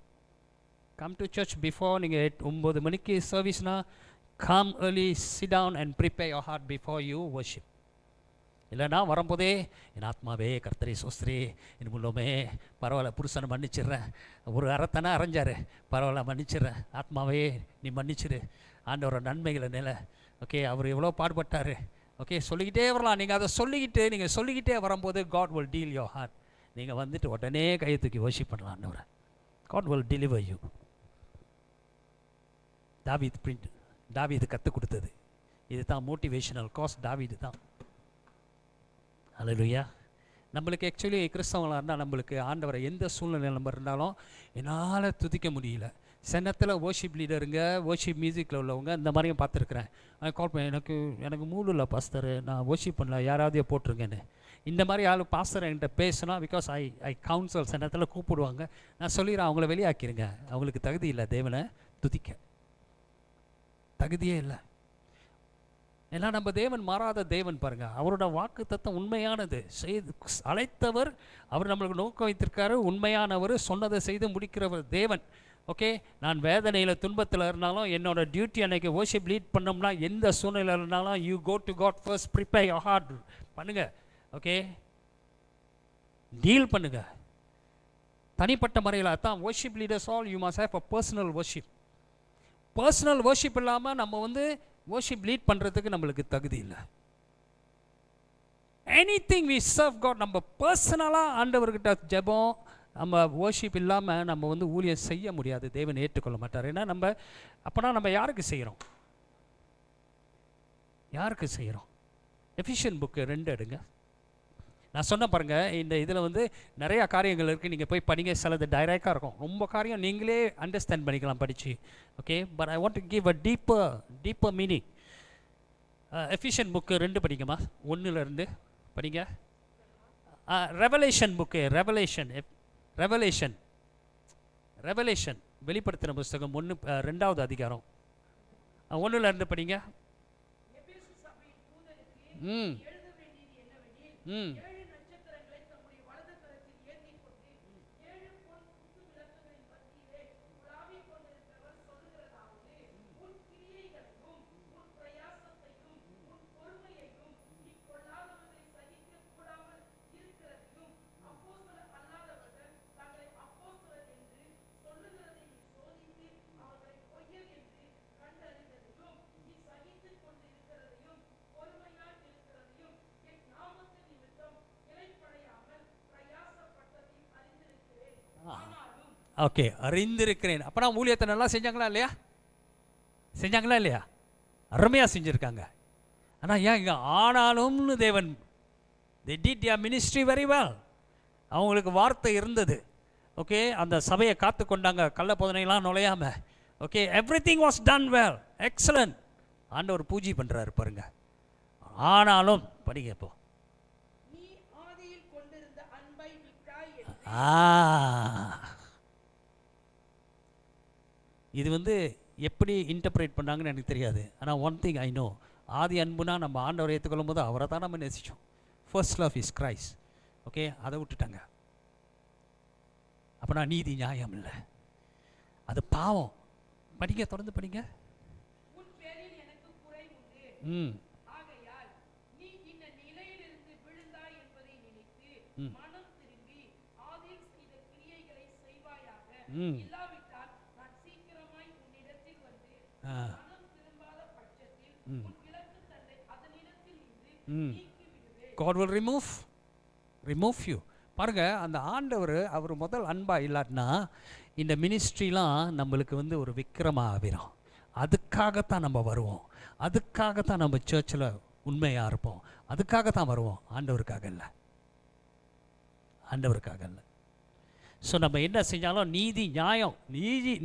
[SPEAKER 1] Come to church before. நீங்கள் 9 மணிக்கு சர்வீஸ்னால் come early, sit down and prepare your heart before you worship. இல்லைனா வரும்போதே என் ஆத்மாவே கர்த்தரை சோஸ்திரி, என் உள்ளமே பரவாயில்ல, புருஷனை மன்னிச்சிடுறேன், ஒரு அறத்தானே அரைஞ்சார், பரவாயில்ல மன்னிச்சிடுறேன், ஆத்மாவே நீ மன்னிச்சிடு, ஆண்டவரோட நன்மைகளை நிலை, ஓகே அவர் எவ்வளோ பாடுபட்டார், ஓகே சொல்லிக்கிட்டே வரலாம். நீங்கள் அதை சொல்லிக்கிட்டே வரும்போது God will deal your heart. நீங்கள் வந்துட்டு உடனே கையை தூக்கி வர்ஷிப் பண்ணலாம். ஆண்டவரை காட் வில் டெலிவர் யூ. தாவீது கற்றுக் கொடுத்தது இது தான். மோட்டிவேஷனல் காஸ் தாவீது தான். அல்லேலூயா. நம்மளுக்கு ஆக்சுவலி கிறிஸ்தவங்களாக இருந்தால் நம்மளுக்கு ஆண்டவரை எந்த சூழ்நிலையில் நம்ம இருந்தாலும் என்னால் துதிக்க முடியல. சென்னத்தில் வர்ஷிப் லீடருங்க, வர்ஷிப் மியூசிக்கில் உள்ளவங்க இந்த மாதிரியும் பார்த்துருக்குறேன். கால் பண்ண எனக்கு மூடு இல்லை பாஸ்டர், நான் வர்ஷிப் பண்ணல, யாராவது போட்டிருங்கன்னு. இந்த மாதிரி ஆள் பாஸ்டர் என்கிட்ட பேசினா, பிகாஸ் ஐ கவுன்சில் சென்னத்தில் கூப்பிடுவாங்க, நான் சொல்லிடுறேன் அவங்கள வெளியாக்கிடுங்க, அவங்களுக்கு தகுதி இல்லை தேவனை துதிக்க, தகுதியே இல்லை. ஏன்னா நம்ம தேவன் மாறாத தேவன் பாருங்கள். அவரோட வாக்கு தத்தம் உண்மையானது. அழைத்தவர், அவர் நம்மளுக்கு நோக்கம் வைத்திருக்காரு, உண்மையானவர், சொன்னதை செய்து முடிக்கிறவர் தேவன். ஓகே, நான் வேதனையில் துன்பத்தில் இருந்தாலும் என்னோடய டியூட்டி அன்றைக்கி வர்ஷிப் லீட் பண்ணோம்னா, எந்த சூழ்நிலையில் இருந்தாலும் you go to God first, prepare your heart பண்ணுங்கள். ஓகே, டீல் பண்ணுங்கள் தனிப்பட்ட முறையில். அதான் worship leaders all you must have a personal worship. Personal worship இல்லாமல் நம்ம வந்து வர்ஷிப் லீட் பண்ணுறதுக்கு நம்மளுக்கு தகுதி இல்லை. Anything we serve God. நம்ம பர்சனலாக ஆண்டவர்கிட்ட ஜெபம், நம்ம வர்ஷிப் இல்லாமல் நம்ம வந்து ஊழியம் செய்ய முடியாது, தேவன் ஏற்றுக்கொள்ள மாட்டார். ஏன்னா நம்ம அப்போனா நம்ம யாருக்கு செய்கிறோம்? யாருக்கு செய்கிறோம்? எஃபிஷியன் புக்கு 2 எடுங்க. நான் சொன்ன பாருங்கள், இந்த இதில் வந்து நிறையா காரியங்கள் இருக்குது, நீங்கள் போய் படிங்க. சிலது டைரெக்டாக இருக்கும், ரொம்ப காரியம் நீங்களே அண்டர்ஸ்டாண்ட் பண்ணிக்கலாம் படித்து. Okay, but I want to give a deeper meaning. Ephesian book 2 படிங்கம்மா, 1 படிங்க. ரெவலேஷன் புக்கு, ரெவலேஷன் வெளிப்படுத்தின புஸ்தகம் 2வது அதிகாரம் 1 படிங்க. ஓகே, அறிந்திருக்கிறேன். அப்போ நான் ஊழியத்தை நல்லா செஞ்சாங்களா இல்லையா? அருமையாக செஞ்சுருக்காங்க. ஆனால் ஏன் இங்கே ஆனாலும்னு தேவன், they did their ministry very well. அவங்களுக்கு வார்த்தை இருந்தது. ஓகே, அந்த சபையை காத்து கொண்டாங்க, கள்ள போதனைலாம் நுழையாமல். Okay, everything was done well, excellent. ஆண்டவர் பூஜை பண்ணுறாரு பாருங்க. ஆனாலும் படிங்க இப்போ. இது வந்து எப்படி இன்டர்பிரேட் பண்ணாங்கன்னு எனக்கு தெரியாது. ஆனால் ஒன் திங் ஐ நோ, ஆதி அன்புனா நம்ம ஆண்டவரை ஏற்றுக்கொள்ளும் போது அவரை தான் நம்ம நேசித்தோம். First love is Christ. Okay, அதை விட்டுட்டாங்க. அப்போனா நீதி நியாயம் இல்லை, அது பாவம். படிங்க, தொடர்ந்து படிங்க. ம் ம் God will remove you. பாருங்க, அந்த ஆண்டவர் அவர் முதல் அன்பா இல்லாட்டினா இந்த மினிஸ்ட்ரிலாம் நம்மளுக்கு வந்து ஒரு விக்கிரமாக ஆகிரும். அதுக்காகத்தான் நம்ம வருவோம், அதுக்காகத்தான் நம்ம சர்ச்சில் உண்மையாக இருப்போம், அதுக்காகத்தான் வருவோம், ஆண்டவருக்காக இல்லை, ஆண்டவருக்காக இல்லை. ஸோ நம்ம என்ன செஞ்சாலும் நீதி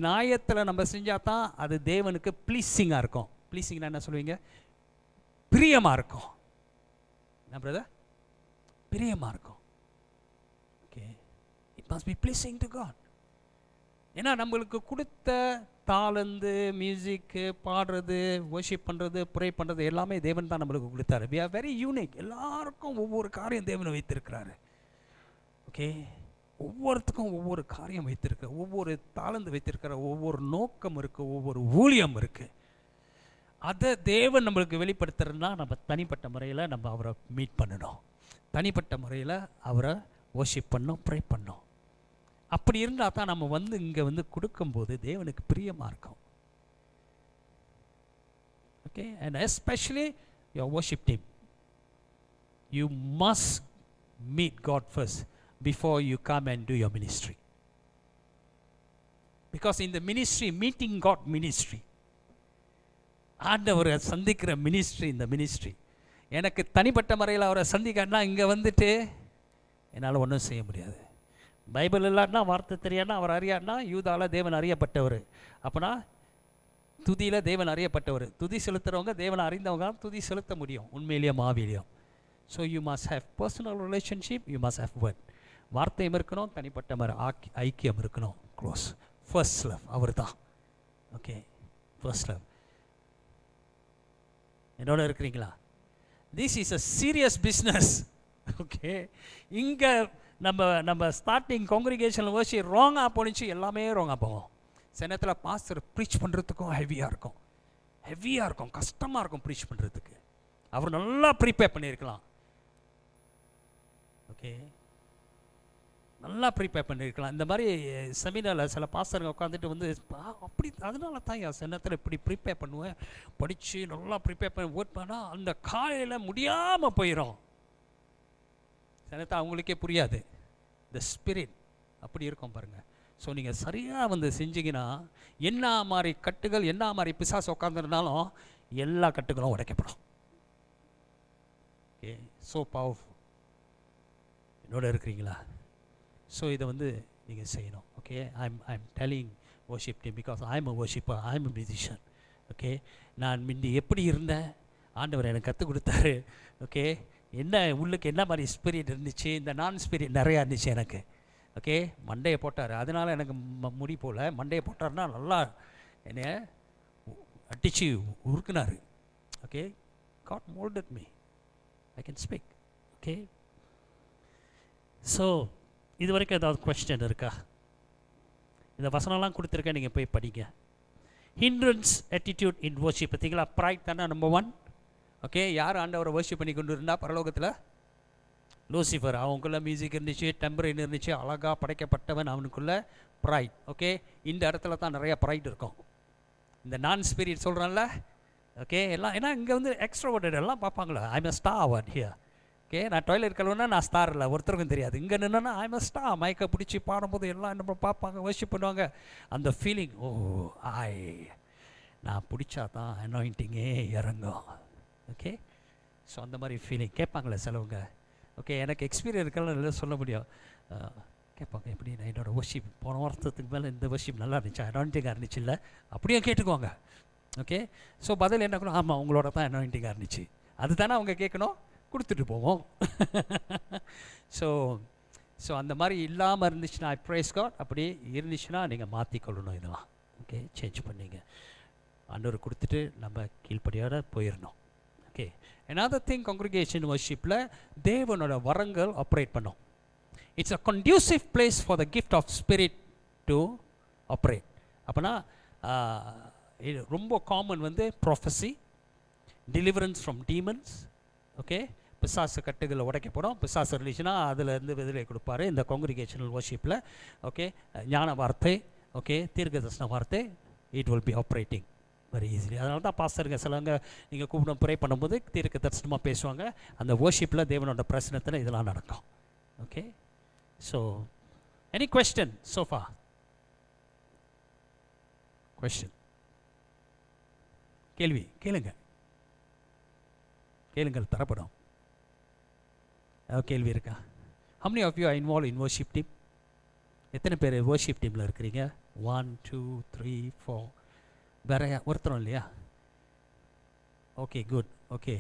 [SPEAKER 1] நியாயத்தில் நம்ம செஞ்சால் தான் அது தேவனுக்கு ப்ளீஸிங்காக இருக்கும். ப்ளீஸிங்னா என்ன சொல்லுவீங்க? பிரியமாக இருக்கும். என்ன பிரதர்? பிரியமாக இருக்கும். Okay, it must be pleasing to God. ஏன்னா நம்மளுக்கு கொடுத்த தாளந்து, மியூசிக்கு, பாடுறது, வர்ஷிப் பண்ணுறது, ப்ரே பண்ணுறது எல்லாமே தேவன் தான் நம்மளுக்கு கொடுத்தாரு. We are very unique. எல்லாருக்கும் ஒவ்வொரு காரியம் தேவனை வைத்திருக்கிறாரு. ஓகே, ஒவ்வொருத்துக்கும் ஒவ்வொரு காரியம் வைத்திருக்க, ஒவ்வொரு தாளந்து வைத்திருக்கிற, ஒவ்வொரு நோக்கம் இருக்குது, ஒவ்வொரு ஊழியம் இருக்குது. அதை தேவன் நம்மளுக்கு வெளிப்படுத்துறதுனா நம்ம தனிப்பட்ட முறையில் நம்ம அவரை மீட் பண்ணணும், தனிப்பட்ட முறையில் அவரை வர்ஷிப் பண்ணோம், ப்ரே பண்ணோம். அப்படி இருந்தால் தான் நம்ம வந்து இங்கே வந்து கொடுக்கும்போது தேவனுக்கு பிரியமாக இருக்கும். Okay, and especially your worship team, you must meet God first before you come and do your ministry. Because in the ministry, meeting God ministry, ஆண்டவரை சந்திக்கிற மினிஸ்ட்ரி, இந்த மினிஸ்ட்ரி எனக்கு தனிப்பட்ட முறையில் அவரை சந்திக்கன்னா இங்கே வந்துட்டு என்னால் ஒன்றும் செய்ய முடியாது. பைபிள் இல்லாட்டினா, வார்த்தை தெரியாதுனா, அவர் அறியாட்னா, யூதாவில் தேவன் அறியப்பட்டவர். அப்போனா துதியில் தேவன் அறியப்பட்டவர். துதி செலுத்துகிறவங்க தேவனை அறிந்தவங்க துதி செலுத்த முடியும், உண்மையிலேயும் ஆவியிலையும். So you must have personal relationship, you must have word. வார்த்தையும் இருக்கணும், தனிப்பட்ட மாதிரி ஐக்கியம் இருக்கணும். க்ளோஸ் ஃபர்ஸ்ட் லவ் அவர் தான். Okay, first love. என்னோட இருக்கிறீங்களா? This is a serious business. Okay, இங்கே நம்ம ஸ்டார்டிங் காங்கிரிகேஷனில் வச்சு ராங்காக போனிச்சு, எல்லாமே ராங்காக போவோம். சில நேரத்தில் பாஸ்டர் ப்ரீச் பண்ணுறதுக்கும் ஹெவியாக இருக்கும், கஷ்டமாக இருக்கும் ப்ரீச் பண்ணுறதுக்கு. அவர் நல்லா ப்ரிப்பேர் பண்ணியிருக்கலாம். ஓகே, நல்லா ப்ரிப்பேர் பண்ணியிருக்கலாம். இந்த மாதிரி செமினாரில் சில பாஸ்டருங்க உட்காந்துட்டு வந்து அப்படி, அதனால தான் என் சின்னத்தில் இப்படி ப்ரிப்பேர் பண்ணுவேன், படித்து நல்லா ப்ரிப்பேர் பண்ணி ஓட் பண்ணால் அந்த காலையில் முடியாமல் போயிடும். சின்னத்தை அவங்களுக்கே புரியாது. த ஸ்பிரிட் அப்படி இருக்கும் பாருங்கள். ஸோ நீங்கள் சரியாக வந்து செஞ்சிங்கன்னா என்ன மாதிரி கட்டுகள், என்ன மாதிரி பிசாசு உட்காந்துருந்தாலும் எல்லா கட்டுகளும் உடைக்கப்படும். Okay, so powerful. என்னோட இருக்கிறீங்களா? ஸோ இதை வந்து நீங்கள் செய்யணும். Okay, I'm telling worship team because I'm a worshipper, I'm a musician. Okay, நான் முந்தி எப்படி இருந்தேன், ஆண்டவர் எனக்கு கற்றுக் கொடுத்தாரு. ஓகே, என்ன உள்ளுக்கு என்ன மாதிரி ஸ்பிரிட் இருந்துச்சு, இந்த நான் ஸ்பிரிட் நிறையா இருந்துச்சு எனக்கு. ஓகே, மண்டையை போட்டார், அதனால் எனக்கு முடி போல் மண்டையை போட்டார்னா நல்லா என்னை அடித்து உருக்குனார். Okay, God moulded me, I can speak. Okay, so இது வரைக்கும் ஏதாவது கொஸ்டின் இருக்கா? இந்த வசனம்லாம் கொடுத்துருக்கேன், நீங்கள் போய் படிங்க. ஹிண்ட்ரன்ஸ் ஆட்டிடியூட் இன் வர்ஷிப். பார்த்தீங்களா, ப்ரைட் தானே நம்பர் 1. ஓகே, யார் ஆண்டவரை வர்ஷிப் பண்ணி கொண்டு இருந்தால் பரலோகத்தில்? லூசிஃபர். அவனுக்குள்ளே மியூசிக் இருந்துச்சு, டெம்பரின் இருந்துச்சு, அழகாக படைக்கப்பட்டவன், அவனுக்குள்ளே ப்ரைட். ஓகே, இந்த இடத்துல தான் நிறையா ப்ரைட் இருக்கும். இந்த நான் ஸ்பிரிட் சொல்கிறான்ல, ஓகே, எல்லாம் ஏன்னா இங்கே வந்து எக்ஸ்ட்ரோவர்டட் எல்லாம் பார்ப்பாங்களா, I'm a star award here. Okay, நான் டாய்லெட் கழுவுனா நான் ஸ்டார் இல்லை, ஒருத்தருக்கும் தெரியாது. இங்கே நின்னா ஐம் அ ஸ்டார். மைக்கை பிடிச்சி பாடும்போது எல்லாம் நம்ம பார்ப்பாங்க, வர்ஷிப் பண்ணுவாங்க. அந்த ஃபீலிங், ஓ நான் பிடிச்சா தான் அனாயிண்டிங்கே இறங்கும். ஓகே, ஸோ அந்த மாதிரி ஃபீலிங் கேட்பாங்களே சிலவங்க. ஓகே, எனக்கு எக்ஸ்பீரியன்ஸ் இருக்கலாம் சொல்ல முடியும். கேட்பாங்க, எப்படி நான் என்னோடய வர்ஷிப் போன வருஷத்துக்கு மேலே இந்த வர்ஷிப் நல்லா இருந்துச்சு, அனாயிண்டிங்காக இருந்துச்சு இல்லை, அப்படியே கேட்டுக்குவாங்க. ஓகே, ஸோ பதில் என்ன இருக்கணும், ஆமாம் உங்களோட தான் அனாயிண்டிங்காக இருந்துச்சு, அதுதானே அவங்க கேட்கணும், கொடுத்துட்டு போவோம். ஸோ அந்த மாதிரி இல்லாமல் இருந்துச்சுன்னா ஐ ப்ரைஸ் காட். அப்படி இருந்துச்சுன்னா நீங்கள் மாற்றிக்கொள்ளணும் இதெல்லாம். ஓகே, சேஞ்ச் பண்ணிங்க. ஆண்டவர் கொடுத்துட்டு நம்ம கீழ்ப்படியோட போயிடணும். ஓகே, another thing congregation worshipல தேவனோட வரங்கள் ஆப்ரேட் பண்ணும். It's a conducive place for the gift of spirit to operate. அப்போனா இது ரொம்ப காமன் வந்து prophecy, deliverance from demons. Okay, பிசாசு கட்டுகளை உடைக்கப்படும். பிசாசு ரிலீஜனா அதில் விடுதலை கொடுப்பாரு இந்த காங்கிரிகேஷனல் வர்ஷிப்பில். ஓகே, ஞான வார்த்தை, ஓகே, தீர்க்க தரிசன வார்த்தை, it will be operating very easily. அதனால தான் பாஸ்டருங்க சிலவங்க நீங்கள் கூப்பிட ப்ரே பண்ணும்போது தீர்க்க தரிசனமாக பேசுவாங்க. அந்த வர்ஷிப்பில் தேவனோட பிரசனத்தில் இதெல்லாம் நடக்கும். Okay, so any question sofa? Question, கேள்வி கேளுங்க, கேளுங்கள், தரப்படும். கேள்வி இருக்கா? how many of you are involved in worship team? எத்தனை பேர் worship டீமில் இருக்கிறீங்க? 1 2 3 4. வேற ஒருத்தரும் இல்லையா? Okay, good. Okay,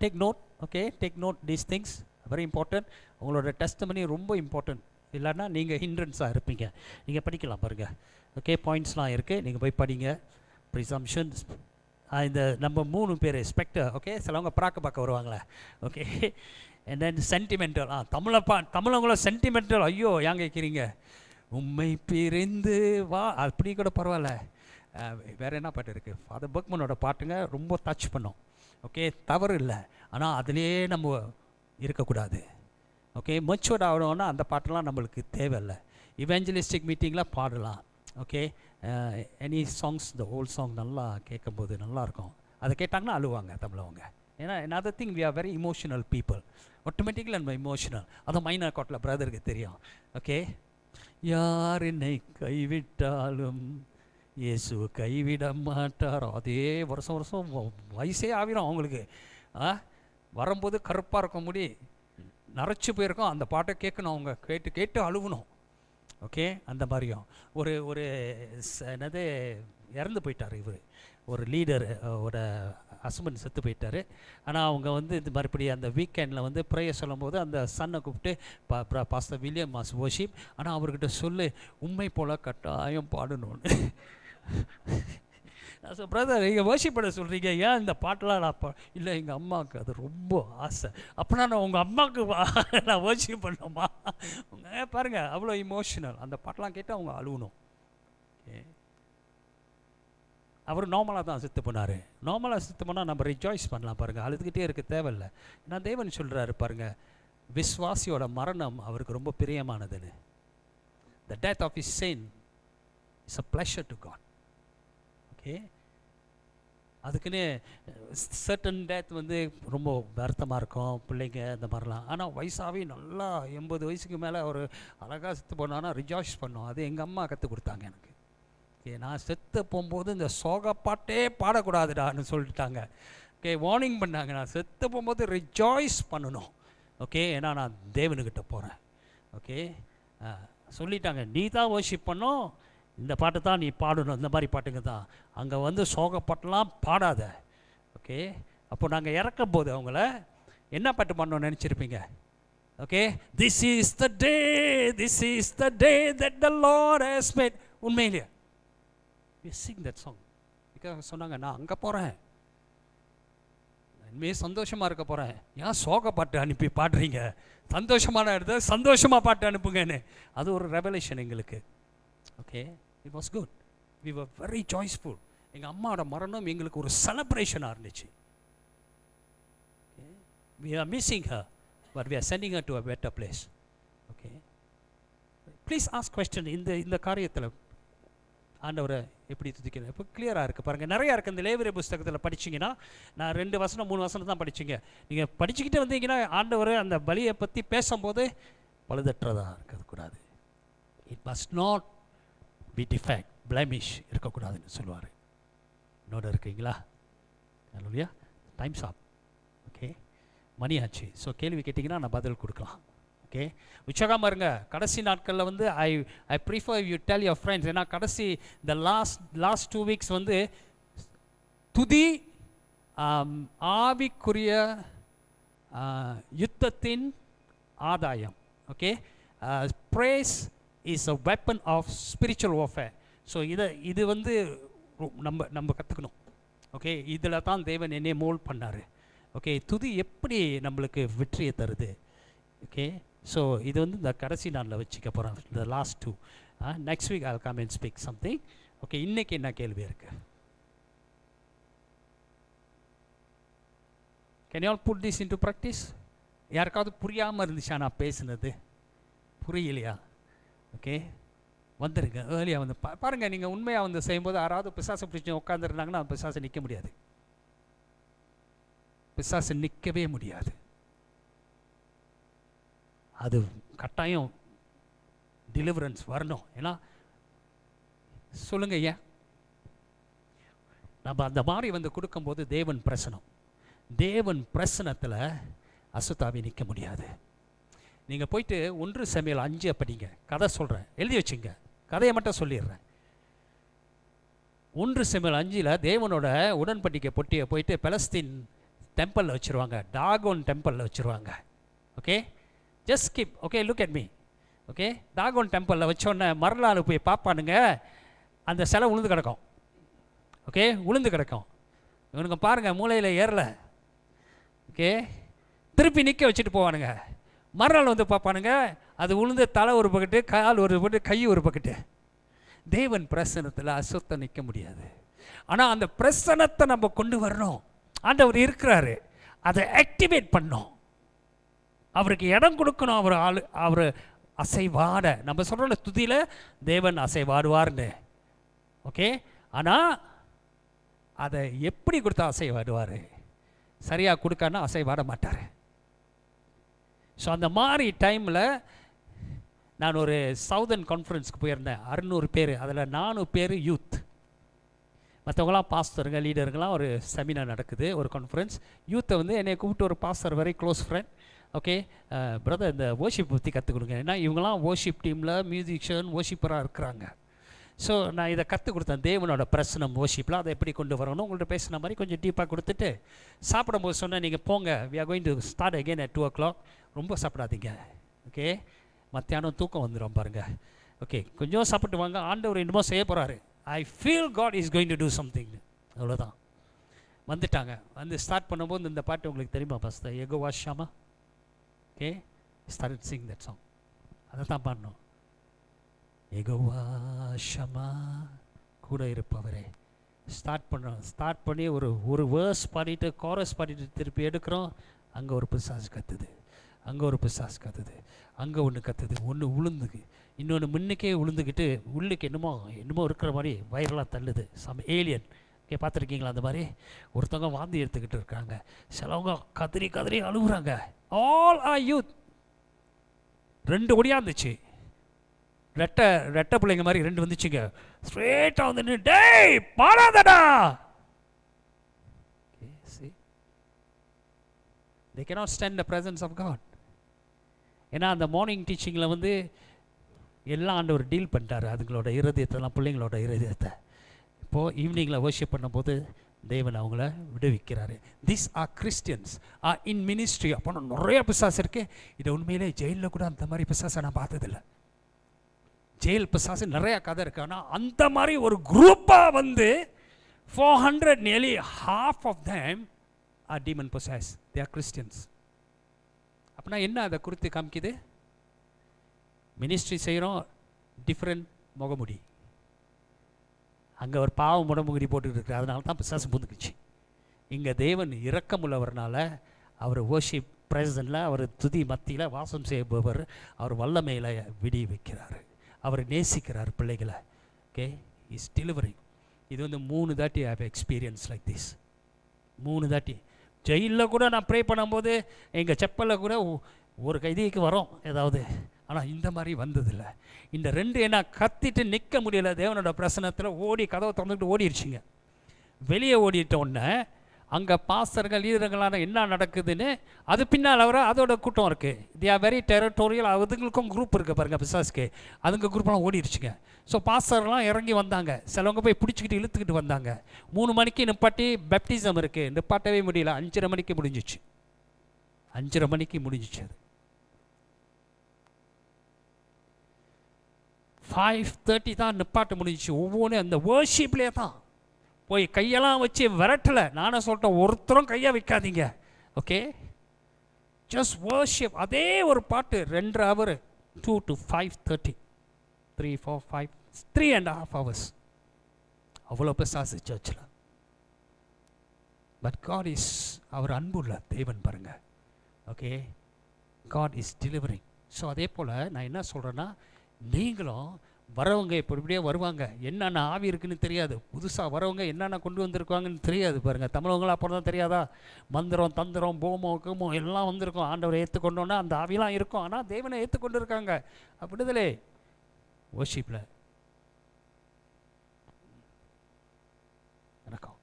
[SPEAKER 1] take note. Okay, take note these things, very important. உங்களோட டெஸ்டிமனி ரொம்ப இம்பார்ட்டன்ட். இல்லைன்னா நீங்கள் ஹிண்ட்ரன்ஸாக இருப்பீங்க. நீங்கள் படிக்கலாம் பாருங்கள். ஓகே, பாயிண்ட்ஸ்லாம் இருக்குது, நீங்கள் போய் படிங்க. ப்ரிசம்ஷன்ஸ், இந்த நம்ம 3 பேர் ஸ்பெக்டர். ஓகே, சிலவங்க பார்க்க வருவாங்களே. Okay, and then sentimental. தமிழவங்களும் சென்டிமெண்டல். ஐயோ ஏன் கேட்குறீங்க? உம்மை பிரிந்து வா, அப்படி கூட பரவாயில்ல. வேறு என்ன பாட்டு இருக்குது? ஃபாதர் பர்க்மனோட பாட்டுங்க ரொம்ப டச் பண்ணோம். ஓகே, தவறு இல்லை, ஆனால் அதுலேயே நம்ம இருக்கக்கூடாது. ஓகே, மெச்சூர்ட் ஆகணும்னா அந்த பாட்டெல்லாம் நம்மளுக்கு தேவையில்லை. இவாஞ்சலிஸ்டிக் மீட்டிங்கில் பாடலாம். ஓகே, எனி சாங்ஸ், இந்த ஓல்ட் சாங் நல்லா கேட்கும்போது நல்லாயிருக்கும். அதை கேட்டாங்கன்னா அழுவாங்க தமிழவங்க. ஏன்னா another thing, we are very emotional people. Automatically நம்ம இமோஷனல். அதுவும் மைனர் கோட்டில் பிரதருக்கு தெரியும். ஓகே, யார் என்னை கைவிட்டாலும் இயேசு கைவிட மாட்டாரோ. அதே வருஷம் வருஷம் வயசே ஆகிரும் அவங்களுக்கு. வரும்போது கருப்பாக இருக்க முடி நரைச்சி போயிருக்கோம். அந்த பாட்டை கேட்கணும், அவங்க கேட்டு கேட்டு அழுகணும். ஓகே, அந்த மாதிரியும் ஒரு என்னது இறந்து போயிட்டார் இவர், ஒரு லீடர், ஒரு ஹஸ்பண்ட் செத்து போயிட்டார். ஆனால் அவங்க வந்து இது மறுபடி அந்த வீக்கெண்டில் வந்து ப்ரேயர் சொல்லும் போது அந்த சன்னை கூப்பிட்டு பாஸ்டர் வில்லியம் மாஸ் வர்ஷிப், ஆனால் அவர்கிட்ட சொல்லு உண்மை போல் கட்டாயம் பாடணும்னு. ஸோ பிரதர், நீங்கள் வர்ஷிப் பண்ண சொல்கிறீங்க, ஏன் இந்த பாட்டெலாம் நான் இல்லை, எங்கள் அம்மாவுக்கு அது ரொம்ப ஆசை. அப்போனா நான் உங்கள் அம்மாவுக்கு நான் வர்ஷிப் பண்ணோமா? பாருங்கள், அவ்வளோ இமோஷனல். அந்த பாட்டெலாம் கேட்டு அவங்க அழுகணும். ஓகே, அவர் நார்மலாக தான் செத்து போனார். நார்மலாக செத்து போனால் நம்ம ரிஜாய்ஸ் பண்ணலாம். பாருங்கள், அழுதுகிட்டே இருக்க தேவையில்லை. நான் தேவன் சொல்கிறாரு பாருங்கள், விஸ்வாசியோட மரணம் அவருக்கு ரொம்ப பிரியமானதுன்னு. The death of his saint is a pleasure to God. Okay, அதுக்குன்னு சர்டன் டெத் வந்து ரொம்ப வருத்தமாக இருக்கும் பிள்ளைங்க இந்த மாதிரிலாம். ஆனால் வயசாகவே நல்லா 80 வயசுக்கு மேலே ஒரு அழகாக செத்து போனான்னா ரிஜாய்ஸ் பண்ணோம். அது எங்கள் அம்மா கற்றுக் கொடுத்தாங்க எனக்கு. ஓகே, நான் செத்து போகும்போது இந்த சோகப்பாட்டே பாடக்கூடாதுடான்னு சொல்லிட்டாங்க. ஓகே, வார்னிங் பண்ணாங்க. நான் செத்து போகும்போது ரிஜாய்ஸ் பண்ணணும். ஓகே, ஏன்னா நான் தேவனுக்கிட்ட போகிறேன். ஓகே, சொல்லிட்டாங்க, நீ தான் வர்ஷிப் பண்ணோம், இந்த பாட்டு தான் நீ பாடணும், இந்த மாதிரி பாட்டுங்க தான். அங்கே வந்து சோகப்பாட்டெல்லாம் பாடாத. ஓகே, அப்போ நாங்கள் இறக்கும் போது அவங்கள என்ன பாட்டு பாடணும்னு நினச்சிருப்பீங்க? Okay, this is the day, this is the day that the Lord has made. உண்மையிலேயே we sing that song because சொன்னாங்க, நான் அங்கே போகிறேன், உண்மையே சந்தோஷமாக இருக்க போகிறேன். ஏன் சோக பாட்டு அனுப்பி பாடுறீங்க? சந்தோஷமான இடத்த சந்தோஷமாக பாட்டு அனுப்புங்கன்னு. அது ஒரு ரெவலேஷன் எங்களுக்கு. Okay, it was good. We were very joyful. எங்கள் அம்மாவோட மரணம் எங்களுக்கு ஒரு செலப்ரேஷனாக இருந்துச்சு. We are missing her, but we are sending her to a better place. Okay, please ask question. இந்த காரியத்தில் ஆண்டவரை எப்படி துதிக்கிறது இப்போ கிளியராக இருக்குது பாருங்கள். நிறையா இருக்குது. இந்த லேவியர் புஸ்தகத்தில் படிச்சிங்கன்னா, நான் 2 வசனம் 3 வசனம் தான் படிச்சிங்க. நீங்கள் படிச்சுக்கிட்டு வந்தீங்கன்னா ஆண்டவர் அந்த பலியை பற்றி பேசும்போது பழுதற்றதாக இருக்கக்கூடாது. It must not be defect, blemish இருக்கக்கூடாதுன்னு சொல்லுவார். இன்னொரு இருக்கீங்களா? இல்லையா? Times of. ஓகே, மணி ஆச்சு. ஸோ கேள்வி கேட்டிங்கன்னா நான் பதில் கொடுக்கலாம். ஓகே, உற்சாகமாக இருங்க. கடைசி நாட்களில் வந்து I prefer you tell your friends. ஏன்னா கடைசி இந்த லாஸ்ட் 2 வீக்ஸ் வந்து துதி ஆவிக்குரிய யுத்தத்தின் ஆதாயம். Okay, praise is a weapon of spiritual warfare. So இது வந்து நம்ம நம்ம கற்றுக்கணும். ஓகே, இதில் தான் தேவன் என்னை மோல்ட் பண்ணார். ஓகே, துதி எப்படி நம்மளுக்கு வெற்றியை தருது. ஓகே, ஸோ இது வந்து இந்த கடைசி நாளில் வச்சுக்க போகிறோம், இந்த last 2. Next week I'll come and speak something. Okay, இன்றைக்கி என்ன கேள்வி இருக்குது? Can you all put this into practice? யாருக்காவது புரியாமல் இருந்துச்சா நான் பேசுனது? புரியலையா? ஓகே, வந்துடுங்க ஏர்லியாக வந்து பாருங்கள். நீங்கள் உண்மையாக வந்து செய்யும்போது யாராவது பிசாசை பிடிச்சி உட்காந்துருந்தாங்கன்னா பிசாசை நிற்க முடியாது. பிசாசு நிற்கவே முடியாது. அது கட்டாயம் டெலிவரன்ஸ் வரணும். ஏன்னா சொல்லுங்க ஐயா, நம்ம அந்த மாதிரி வந்து கொடுக்கும்போது தேவன் பிரசனம், தேவன் பிரசனத்தில் அசுத்தாவி நிற்க முடியாது. நீங்கள் போயிட்டு 1 சமையல் 5 படிங்க. கதை சொல்கிறேன், எழுதி வச்சுங்க, கதையை மட்டும் சொல்லிடுறேன். 1 சமையல் 5 தேவனோட உடன்படிக்கை பொட்டியை போயிட்டு பெலஸ்தீன் டெம்பிளில் வச்சுருவாங்க, டாகோன் டெம்பிளில் வச்சுருவாங்க. Okay, just skip. Okay, look at me. Okay, Dagon டெம்பிளில் வச்சோன்னே மறுநாள் போய் பார்ப்பானுங்க, அந்த சிலை உளுந்து கிடக்கும். ஓகே, உளுந்து கிடக்கும். இவனுங்க பாருங்கள் மூளையில் ஏறலை. ஓகே, திருப்பி நிற்க வச்சுட்டு போவானுங்க. மறுநாள் வந்து பார்ப்பானுங்க, அது உளுந்து தலை ஒரு பக்கெட்டு, கால் ஒரு பக்கெட்டு, கை ஒரு பக்கெட்டு. தேவன் பிரசனத்தில் அசுத்தம் நிற்க முடியாது. ஆனால் அந்த பிரசனத்தை நம்ம கொண்டு வரணும். ஆண்டவர் இருக்கிறாரு, அதை ஆக்டிவேட் பண்ணோம், அவருக்கு இடம் கொடுக்கணும். அவர் அசைவாட, நம்ம சொல்கிற துதியில் தேவன் அசைவாடுவார்னு. ஓகே, ஆனால் அதை எப்படி கொடுத்தா அசைவாடுவார்? சரியாக கொடுக்கானா அசைவாட மாட்டார். ஸோ அந்த மாதிரி டைமில் நான் ஒரு சவுதர்ன் கான்ஃபரன்ஸ்க்கு போயிருந்தேன். 600 பேர், அதில் 400 பேர் யூத், மற்றவங்களாம் பாஸ்டருங்க, லீடருங்களாம். ஒரு செமினார் நடக்குது, ஒரு கான்ஃபரன்ஸ். யூத்தை வந்து என்னை கூப்பிட்டு ஒரு pastor, very close friend. Okay brother, இந்த வர்ஷிப் பற்றி கற்றுக் கொடுங்க. ஏன்னா இவங்களாம் வர்ஷிப் டீமில் மியூசிஷியன் வர்ஷிப்பராக இருக்கிறாங்க. ஸோ நான் இதை கற்றுக் கொடுத்தேன், தேவனோட பிரசனம் வர்ஷிப்பில் அதை எப்படி கொண்டு வரணும். உங்கள்கிட்ட பேசுன மாதிரி கொஞ்சம் டீப்பாக கொடுத்துட்டு சாப்பிடும்போது சொன்னேன், நீங்கள் போங்க, we are going to start again at 2 o'clock. ரொம்ப சாப்பிடாதீங்க. ஓகே, மத்தியானம் தூக்கம் வந்துடும் பாருங்கள். ஓகே, கொஞ்சம் சாப்பிட்டு வாங்க, ஆண்டவர் என்னமோ செய்ய போகிறாரு. I feel God is going to do something. அவ்வளோதான். வந்துட்டாங்க. வந்து ஸ்டார்ட் பண்ணும்போது இந்த பாட்டு உங்களுக்கு தெரியுமா பாஸ்தா? Jehovah Shammah. Okay, started sing that song. அதை தான் பாடணும். யெகோவா ஷமா, கூட இருப்பவரே. ஸ்டார்ட் பண்ணி ஒரு வேர்ஸ் பாடிட்டு கோரஸ் பாடிட்டு திருப்பி எடுக்கிறோம். அங்கே ஒரு பிசாசு கத்துது, அங்கே ஒரு பிசாசு கத்துது, அங்கே ஒன்று கத்துது, ஒன்று உளுந்துக்கு, இன்னொன்று முன்னுக்கே உளுந்துக்கிட்டு உள்ளுக்கு என்னமோ இருக்கிற மாதிரி வயிறெல்லாம் தள்ளுது. Some alien. ஓகே, பார்த்துருக்கீங்களா? அந்த மாதிரி ஒருத்தவங்க வாந்தி எடுத்துக்கிட்டு இருக்காங்க, சிலவங்க கதறி கதறி அழுகுறாங்க. All R youth. 2 ஒடியாந்துச்சு, ரெட்டை பிள்ளைங்க மாதிரி 2 வந்துச்சுங்க. ஸ்ட்ரெயிட்டாக வந்து, டேய் பாடாதடா. They cannot stand the presence of God. ஏன்னா அந்த மார்னிங் டீச்சிங்கில் வந்து எல்லாம் ஆண்டவர் டீல் பண்ணிட்டார் அதுங்களோட இருதயத்தெல்லாம், பிள்ளைங்களோட இருதயத்தை. இப்போது ஈவினிங்கில் வர்ஷிப் பண்ணும்போது தேவன் அவங்கள விடுவிக்கிறாரு. This are Christians are in ministry. அப்போ நிறைய பிசாசு இருக்குது. இதை உண்மையிலே ஜெயிலில் கூட அந்த மாதிரி பிசாசை நான் பார்த்ததில்லை. ஜெயில் பிசாசு நிறையா கதை இருக்கு. ஆனால் அந்த மாதிரி ஒரு குரூப்பாக வந்து 400, nearly half of them are demon possessed. They are Christians. அப்படின்னா என்ன அதை குறித்து காமிக்குது? மினிஸ்ட்ரி செய்கிறோம், டிஃப்ரெண்ட் முகமுடி. அங்கே ஒரு பாவம் முகமுடி போட்டுக்கிட்டு இருக்கு, அதனால தான் பிசாசு புந்துக்குச்சு. இங்கே தேவன் இரக்கமுள்ளவர்னால அவர் வர்ஷிப் பிரசன்ல, அவர் துதி மத்தியில் வாசம் செய்பவர், அவர் வல்லமையில் விடி வைக்கிறார், அவர் நேசிக்கிறார் பிள்ளைகளை. Okay, is delivering. இது வந்து 3 தாட்டி I have experience like this. 3 தாட்டி ஜெயிலில் கூட நான் ப்ரே பண்ணும்போது எங்கள் செப்பலில் கூட ஒரு கைதிக்கு வரோம் ஏதாவது. ஆனால் இந்த மாதிரி வந்ததில்லை. இந்த 2 என்ன கத்திட்டு நிற்க முடியலை தேவனோட பிரசனத்தில். ஓடி கதவை திறந்துக்கிட்டு ஓடிடுச்சுங்க. வெளியே ஓடிட்டோன்னே அங்கே பாஸ்டர்கள் லீடர்களான என்ன நடக்குதுன்னு அது பின்னால் வர அதோட கூட்டம் இருக்குது. They are very territorial. அதுங்களுக்கும் குரூப் இருக்குது பாருங்கள் பிசாஸ்க்கு. அதுங்க குரூப்லாம் ஓடிடுச்சுங்க. ஸோ பாஸ்டர்லாம் இறங்கி வந்தாங்க. சிலவங்க போய் பிடிச்சிக்கிட்டு இழுத்துக்கிட்டு வந்தாங்க. 3 மணிக்கு நிப்பாட்டி பேப்டிசம் இருக்குது, நிப்பாட்டவே முடியல. 5:30 மணிக்கு முடிஞ்சிச்சு. 5:30 மணிக்கு முடிஞ்சிச்சு. அது 5:30 தான் நிப்பாட்ட முடிஞ்சிச்சு. ஒவ்வொன்றும் அந்த வர்ஷிப்லேயே தான். போய் கையெல்லாம் வச்சு விரட்டலை. நானும் சொல்லிட்டேன், ஒருத்தரும் கையை வைக்காதீங்க. Okay, just worship. அதே ஒரு பாட்டு 2 hour, 2 to 5:30, 3, 4, 5, 3.5 hours. அவ்வளோ பிசாசு சர்ச்சில். பட் காட் இஸ், அவர் அன்புள்ள தேவன் பாருங்க. Okay, God is delivering. So அதே போல் நான் என்ன சொல்கிறேன்னா, நீங்களும் வரவங்க இப்படியே வருவாங்க, என்னென்ன ஆவி இருக்குன்னு தெரியாது. புதுசாக வரவங்க என்னென்ன கொண்டு வந்திருக்காங்கன்னு தெரியாது பாருங்கள். தமிழவங்களா அப்புறம் தான் தெரியாதா, மந்திரம் தந்திரம் போமம் குமம் எல்லாம் வந்திருக்கும். ஆண்டவரை ஏற்றுக்கொண்டோன்னா அந்த ஆவிலாம் இருக்கும். ஆனால் தேவனை ஏற்றுக்கொண்டு இருக்காங்க. அப்படிதலே வர்ஷிப்பில் நடக்கும்.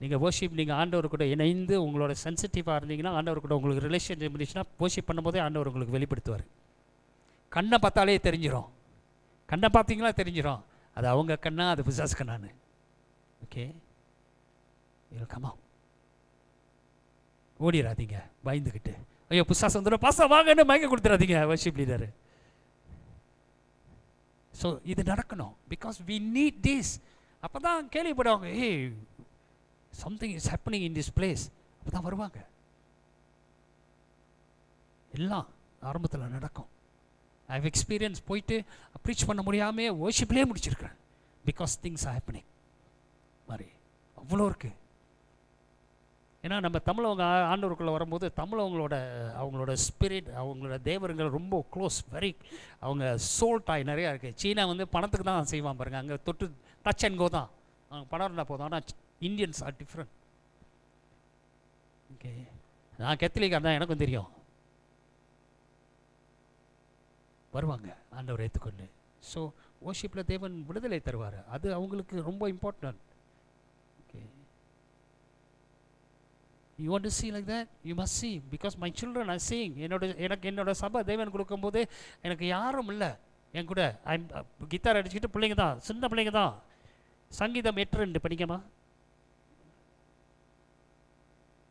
[SPEAKER 1] நீங்கள் வர்ஷிப், நீங்கள் ஆண்டவர் கூட இணைந்து உங்களோட சென்சிட்டிவாக இருந்தீங்கன்னா, ஆண்டவர் கூட உங்களுக்கு ரிலேஷன்ஷிப் இருந்துச்சுன்னா, வர்ஷிப் பண்ணும்போதே ஆண்டவர் உங்களுக்கு வெளிப்படுத்துவார். கண்ணை பார்த்தாலே தெரிஞ்சிடும். கண்ணை பார்த்தீங்களா தெரிஞ்சிடும், அது அவங்க கண்ணா, அது பிசாசு கண்ணான்னு. ஓகே, கமா, ஓடிடாதீங்க பயந்துக்கிட்டு. ஐயோ பிசாசு வந்துடும், பாசா வாங்கன்னு மயக்க கொடுத்துடாதீங்க வர்ஷிப் லீடரு. ஸோ இது நடக்கணும். Because we need this. அப்போ தான் கேள்விப்படுவாங்க, hey something is happening in this place. அப்போ தான் வருவாங்க. எல்லாம் ஆரம்பத்தில் நடக்கும். I have experience. போயிட்டு ப்ரீச் பண்ண முடியாமல் வர்ஷிப்லேயே முடிச்சிருக்கிறேன். பிகாஸ் திங்ஸ் ஆர் ஹேப்பனிங் மாதிரி அவ்வளோ இருக்குது. ஏன்னா நம்ம தமிழவங்க ஆண்டவருக்குள்ளே வரும்போது அவங்களோட ஸ்பிரிட், அவங்களோட தேவர்கள் ரொம்ப க்ளோஸ், வெரி, அவங்க சோல் டாய் நிறையா இருக்குது. சீனா வந்து பணத்துக்கு தான் செய்வான் பாருங்க, அங்கே தொட்டு டச் அண்ட் கோ தான், அவங்க பணம் இருந்தால் போதும். ஆனால் இந்தியன்ஸ் ஆர் டிஃப்ரெண்ட். ஓகே, நான் கத்தலிக்காரன் தான், எனக்கும் தெரியும். வருவாங்க ஆண்டவர் ஏற்றுக்கொண்டு. ஸோ வர்ஷிப்பில் தேவன் விடுதலை தருவார். அது அவங்களுக்கு ரொம்ப important. Okay, you want to see like that, you must see, because my children are seeing. என்னோட சபை தேவன் கொடுக்கும்போது எனக்கு யாரும் இல்லை என் கூட. கிட்டார் அடிச்சுக்கிட்டு பிள்ளைங்க தான், சின்ன பிள்ளைங்க தான். சங்கீதம் 8:2 படிக்கமா,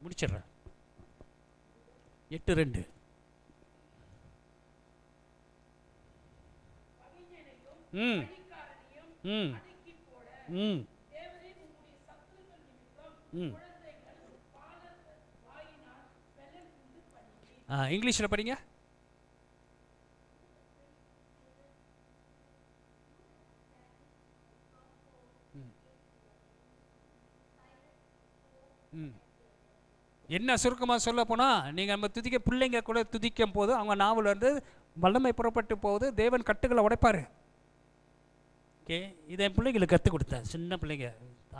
[SPEAKER 1] முடிச்சிடுறேன். 8:2. ம் ம் ம் ம் இங்கிலீஷில் படிங்க. ம் என்ன சுருக்கமாக சொல்ல போனால், நீங்கள் நம்ம பிள்ளைங்க கூட துதிக்கும் போது அவங்க நாவலேருந்து வல்லமை புறப்பட்டு போகுது. தேவன் கட்டுகளை உடைப்பார். ஓகே, இதை என் பிள்ளைங்களுக்கு கற்றுக் கொடுத்தேன். சின்ன பிள்ளைங்க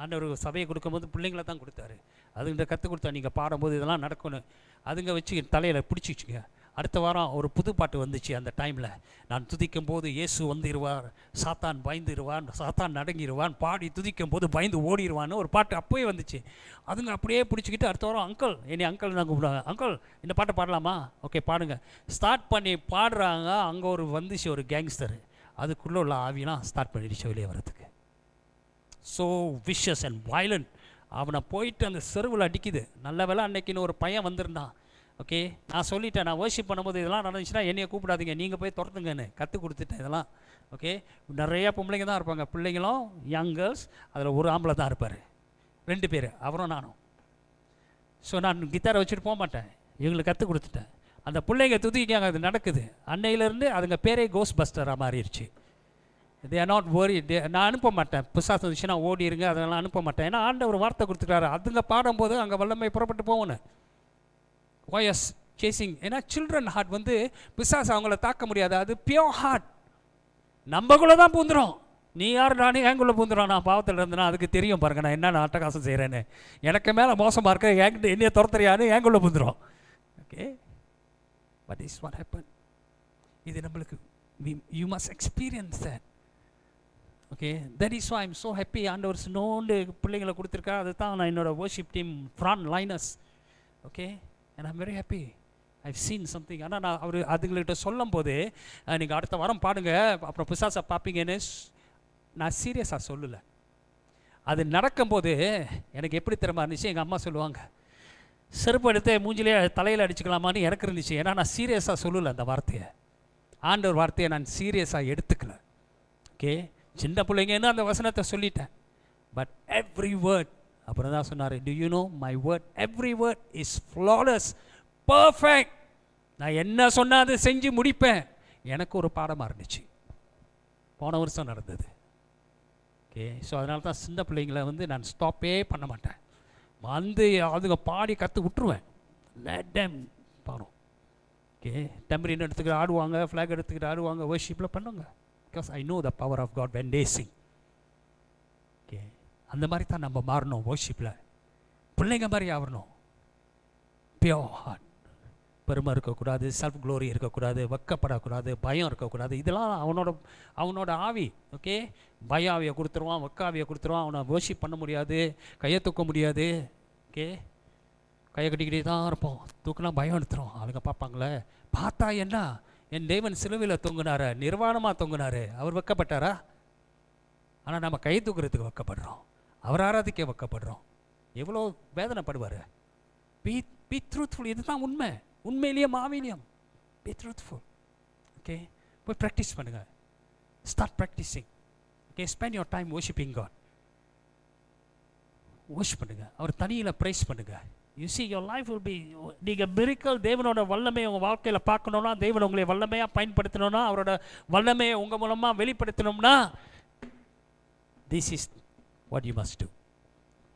[SPEAKER 1] ஆண்டவர் சபையை கொடுக்கும்போது பிள்ளைங்கள தான் கொடுத்தாரு. அதுங்கிட்ட கற்றுக் கொடுத்தா, நீங்கள் பாடும்போது இதெல்லாம் நடக்கணும். அதுங்க வச்சு தலையில் பிடிச்சிச்சுங்க. அடுத்த வாரம் ஒரு புது பாட்டு வந்துச்சு. அந்த டைமில் நான் துதிக்கும் போது இயேசு வந்துடுவார், சாத்தான் பயந்துடுவான், சாத்தான் நடுங்கிடுவான், பாடி துதிக்கும் போது பயந்து ஓடிடுவான்னு ஒரு பாட்டு அப்போயே வந்துச்சு. அதுங்க அப்படியே பிடிச்சிக்கிட்டு அடுத்த வாரம் அங்கிள், அங்கிள் நான் கூப்பிடுவாங்க, அங்கிள் இந்த பாட்டை பாடலாமா, ஓகே பாடுங்க. ஸ்டார்ட் பண்ணி பாடுறாங்க. அங்கே ஒரு வந்துச்சு ஒரு கேங்ஸ்டரு. அதுக்குள்ளே உள்ள ஆவிலாம் ஸ்டார்ட் பண்ணிடுச்சு வெளியே வர்றதுக்கு. So wishes and violent. அவனை போயிட்டு அந்த செருவில் அடிக்குது. நல்ல வேலை அன்னைக்குன்னு ஒரு பையன் வந்திருந்தான். ஓகே, நான் சொல்லிட்டேன், நான் வர்ஷிப் பண்ணும்போது இதெல்லாம் நடந்துச்சுன்னா என்னையை கூப்பிடாதீங்க, நீங்கள் போய் துரத்துங்கன்னு கற்றுக் கொடுத்துட்டேன் இதெல்லாம். ஓகே, நிறையா பொம்பளைங்க தான் இருப்பாங்க, பிள்ளைங்களும் யங் கேர்ள்ஸ். அதில் ஒரு ஆம்பளை தான் இருப்பார், 2 பேர், அவரும் நானும். ஸோ நான் கிட்டாரை வச்சுட்டு போக மாட்டேன், இவங்களுக்கு கற்றுக் கொடுத்துட்டேன். அந்த பிள்ளைங்க துதிக்காங்க, அது நடக்குது. அன்னையிலேருந்து அதுங்க பேரே கோஸ்ட் பஸ்டராக மாறிடுச்சு. They are not worried. நான் அனுப்ப மாட்டேன், பிசாசு வந்துச்சுன்னா ஓடிடுங்க, அதெல்லாம் அனுப்ப மாட்டேன். ஏன்னா ஆண்டவர் வார்த்தை கொடுத்துட்டாரு. அதுங்க பாடும்போது அங்கே வல்லமை புறப்பட்டு போகணும். YS chasing. ஏன்னா சில்ட்ரன் ஹார்ட் வந்து பிசாசு அவங்கள தாக்க முடியாது, அது பியோர் ஹார்ட். நம்மக்குள்ளே தான் பூந்துடும். நீ யார், நானும் ஏங்குள்ளே பூந்துடும். நான் பாவத்தில் இருந்தேன்னா அதுக்கு தெரியும் பாருங்க, நான் என்ன அட்டகாசம் செய்கிறேன்னு. எனக்கு மேலே மோசமாக இருக்க என்கிட்ட என்னையை துரத்துறியான்னு ஏங்குள்ளே பூந்துடும். Okay, but is what happen. இது நம்மளுக்கு you must experience that. Okay, that is why I'm so happy. ஆண்டவர் நோண்டு பிள்ளைங்களை கொடுத்துருக்கா. அது தான் நான் என்னோடய worship team front liners. Okay, and I'm very happy. I've seen something. ஆனால் நான் அதுங்கள்கிட்ட சொல்லும் போது, நீங்கள் அடுத்த வாரம் பாடுங்க அப்புறம் பிசாசை பார்ப்பீங்கன்னு நான் சீரியஸாக சொல்லலை. அது நடக்கும்போது எனக்கு எப்படி தெரியுமா இருந்துச்சு, எங்கள் அம்மா சொல்லுவாங்க, செருப்பு எடுத்து மூஞ்சிலே தலையில் அடிச்சுக்கலாமான்னு எனக்கு இருந்துச்சு. ஏன்னா நான் சீரியஸாக சொல்லலை அந்த வார்த்தையை, ஆண்டவர் வார்த்தையை நான் சீரியஸாக எடுத்துக்கல. ஓகே, சின்ன பிள்ளைங்கன்னு அந்த வசனத்தை சொல்லிட்டேன். பட் எவ்ரி வேர்ட், அப்புறம் தான் சொன்னார், to you know my word every word is flawless perfect. நான் என்ன சொன்னால் அதை செஞ்சு முடிப்பேன். எனக்கு ஒரு பாடமாக இருந்துச்சு, போன வருஷம் நடந்தது. ஓகே, ஸோ அதனால தான் சின்ன பிள்ளைங்களை வந்து நான் ஸ்டாப்பே பண்ண மாட்டேன். வந்து அதுங்க பாடி கற்று விட்டுருவேன். லெட் தெம் பாடும். ஓகே, டெம்பரின் எடுத்துக்கிட்டு ஆடுவாங்க, ஃப்ளாக் எடுத்துக்கிட்டு ஆடுவாங்க, வர்ஷிப்பில் பண்ணுங்க. Because I know the power of God when they sing. Okay, அந்த மாதிரி தான் நம்ம மாறணும். வர்ஷிப்பில் பிள்ளைங்க மாதிரி ஆகணும். பியோர் ஹார்ட், பெருமை இருக்கக்கூடாது, செல்ஃப் க்ளோரி இருக்கக்கூடாது, வெக்கப்படக்கூடாது, பயம் இருக்கக்கூடாது. இதெல்லாம் அவனோட ஆவி. ஓகே, பய ஆவியை கொடுத்துருவான், வெக்க ஆவியை கொடுத்துருவான். அவனை வர்ஷிப் பண்ண முடியாது, கையை தூக்க முடியாது. ஓகே, கையை கட்டிக்கிட்டே தான் இருப்போம். தூக்கினா பயம் எடுத்துரும். ஆளுங்க பார்ப்பாங்களே, பார்த்தா என்ன, என் தேவன் சிலுவையில் தொங்குனாரு, நிர்வாணமாக தொங்குனாரு, அவர் வெக்கப்பட்டாரா? ஆனால் நம்ம கை தூக்குறதுக்கு வெக்கப்படுறோம், அவர் ஆராதிக்க வெக்கப்படுறோம். எவ்வளோ வேதனைப்படுவார். Be truthful. இதுதான் உண்மை. உண்மையிலேயே மாவிலியம். Be truthful. ஓகே, போய் ப்ராக்டிஸ் பண்ணுங்கள். Start practising. Okay, spend your time worshipping God. Worship பண்ணுங்கள், அவர் தனியில் ப்ரைஸ் பண்ணுங்கள். You see your life will be, நீங்கள் மிரிக்கல் தேவனோட வல்லமையை உங்கள் வாழ்க்கையில் பார்க்கணுன்னா, தேவன் உங்களை வல்லமையாக பயன்படுத்தணும்னா, அவரோட வல்லமையை உங்கள் மூலமாக வெளிப்படுத்தணும்னா, this is what you must do.